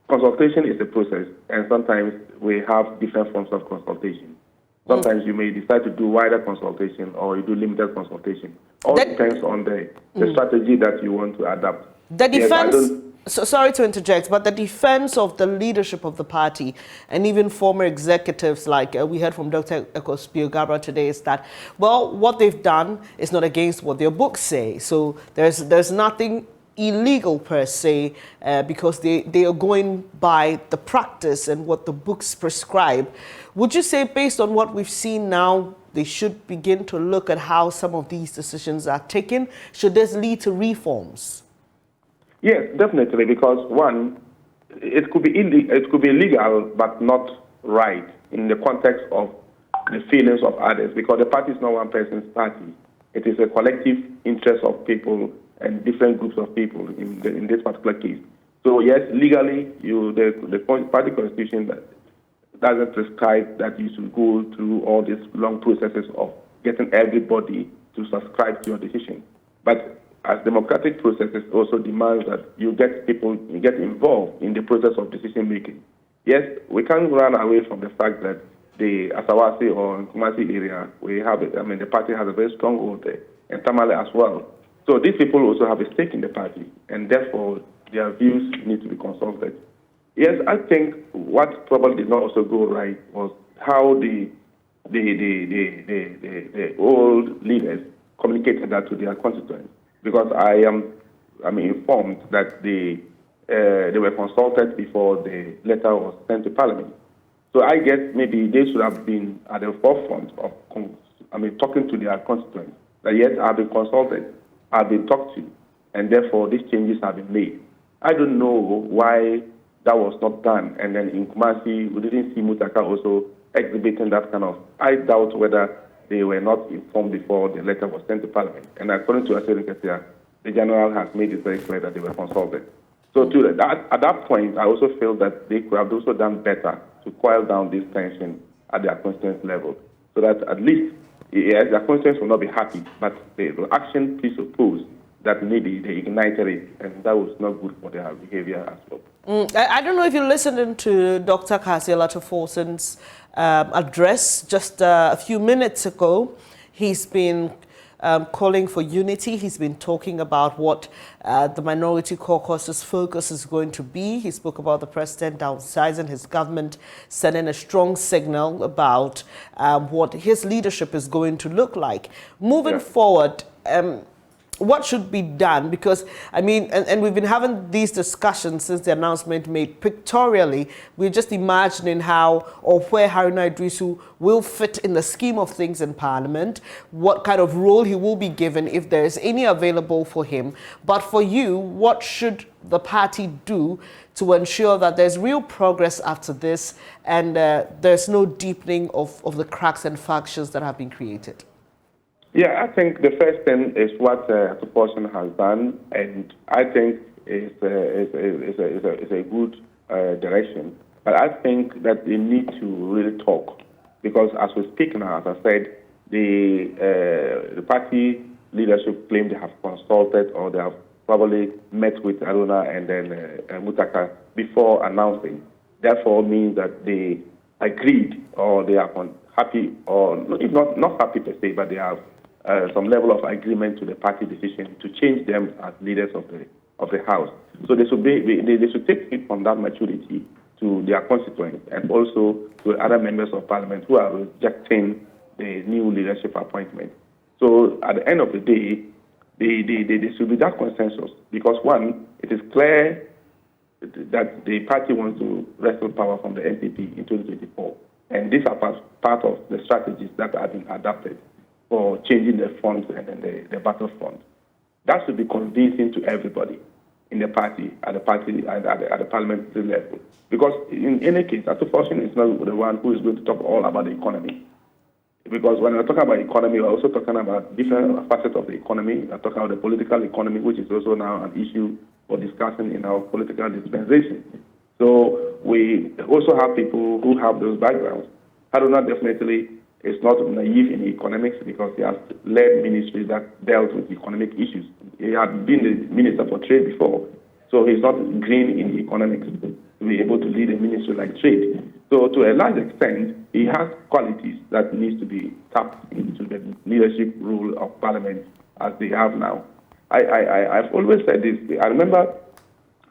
consultation is a process, and sometimes we have different forms of consultation. Sometimes you may decide to do wider consultation, or you do limited consultation. All depends on the strategy that you want to adapt. The defense, sorry to interject, but the defense of the leadership of the party and even former executives, like we heard from Dr. Ekospio Gabra today, is that, well, what they've done is not against what their books say. So there's nothing illegal per se, because they are going by the practice and what the books prescribe. Would you say, based on what we've seen now, they should begin to look at how some of these decisions are taken? Should this lead to reforms? Yes, definitely, because one, it could be illegal but not right in the context of the feelings of others, because the party is not one person's party. It is a collective interest of people and different groups of people in this particular case. So yes, legally, the party constitution doesn't prescribe that you should go through all these long processes of getting everybody to subscribe to your decision. But as democratic processes also demands that you get involved in the process of decision making. Yes, we can't run away from the fact that the Asawasi or Kumasi area, the party has a very strong hold there, and Tamale as well. So these people also have a stake in the party, and therefore their views need to be consulted. Yes, I think what probably did not also go right was how the old leaders communicated that to their constituents. Because I am informed that they were consulted before the letter was sent to Parliament. So I guess maybe they should have been at the forefront of talking to their constituents. That yes, I've been consulted, I've been talked to, and therefore these changes have been made. I don't know why that was not done. And then in Kumasi, we didn't see Mutaka also exhibiting that kind of. I doubt whether they were not informed before the letter was sent to Parliament. And according to Asiri Ketia, the General has made it very clear that they were consulted. So at that point, I also feel that they could have also done better to quell down this tension at their constituency level, so that at least their constituents will not be happy, but the action presupposed that maybe they ignited it, and that was not good for their behavior as well. I don't know if you listened to Dr. Kasia Latofosen's address just a few minutes ago. He's been calling for unity. He's been talking about what the Minority Caucus's focus is going to be. He spoke about the president downsizing his government, sending a strong signal about what his leadership is going to look like. Moving forward, what should be done? Because, I mean, and we've been having these discussions since the announcement made pictorially. We're just imagining how or where Haruna Idrisu will fit in the scheme of things in Parliament, what kind of role he will be given if there is any available for him. But for you, what should the party do to ensure that there's real progress after this and there's no deepening of the cracks and fractures that have been created? Yeah, I think the first thing is what Proportion has done, and I think it's a good direction. But I think that they need to really talk, because as we speak now, as I said, the party leadership claim they have consulted or they have probably met with Haruna and then Mutaka before announcing. Therefore, means that they agreed or they are happy, or if not happy per se, but they have some level of agreement to the party decision to change them as leaders of the House. So they should take it from that maturity to their constituents and also to other members of Parliament who are rejecting the new leadership appointment. So at the end of the day, there should be that consensus, because one, it is clear that the party wants to wrestle power from the NPP in 2024, and these are part of the strategies that have been adopted for changing the funds and then the battle fund. That should be convincing to everybody in the party, at the parliamentary level. Because in any case, Proportion is not the one who is going to talk all about the economy. Because when we're talking about economy, we're also talking about different facets of the economy. We're talking about the political economy, which is also now an issue for discussion in our political dispensation. So we also have people who have those backgrounds. Haruna definitely is not naive in economics, because he has led ministries that dealt with economic issues. He had been the Minister for Trade before, so he's not green in economics to be able to lead a ministry like Trade. So to a large extent, he has qualities that needs to be tapped into the leadership role of Parliament as they have now. I've always said this. I remember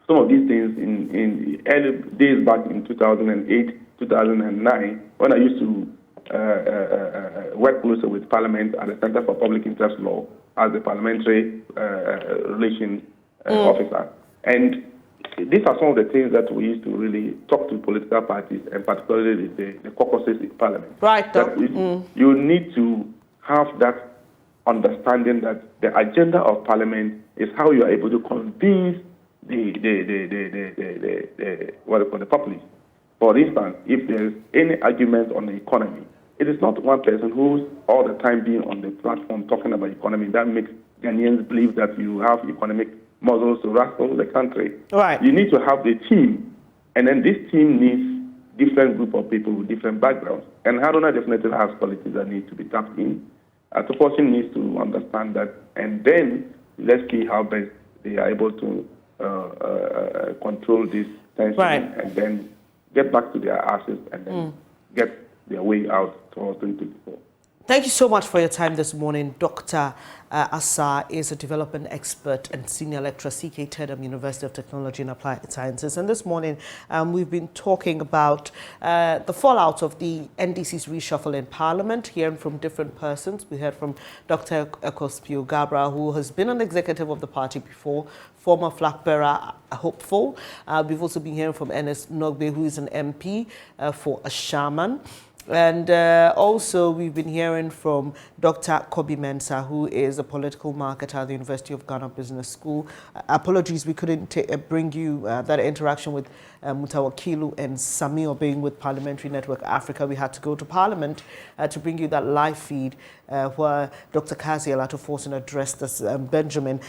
some of these things in early days back in 2008, 2009, when I used to work closely with Parliament at the Center for Public Interest Law as the parliamentary relation officer. And these are some of the things that we used to really talk to political parties, and particularly the caucuses in Parliament. Right. You need to have that understanding that the agenda of Parliament is how you are able to convince the populace. For instance, if there is any argument on the economy, it is not one person who's all the time being on the platform talking about economy that makes Ghanaians believe that you have economic muscles to rastle the country. Right. You need to have the team, and then this team needs different group of people with different backgrounds. And Haruna definitely has qualities that need to be tapped in. Proportion needs to understand that, and then let's see how best they are able to control this tension, and then get back to their asses and then get their way out towards 2024. Thank you so much for your time this morning. Dr. Assah is a development expert and senior lecturer, CK Tedham, University of Technology and Applied Sciences. And this morning, we've been talking about the fallout of the NDC's reshuffle in Parliament, hearing from different persons. We heard from Dr. Ekospio Gabra, who has been an executive of the party before, former flag bearer, hopeful. We've also been hearing from Ernest Nogbe, who is an MP for Ashaman. And also we've been hearing from Dr. Kobi Mensah, who is a political marketer at the University of Ghana Business School. Apologies, we couldn't bring you that interaction with Mutawakilu and Sami Obeng with Parliamentary Network Africa. We had to go to Parliament to bring you that live feed where Dr. Kazi Alato Forson addressed us, Benjamin.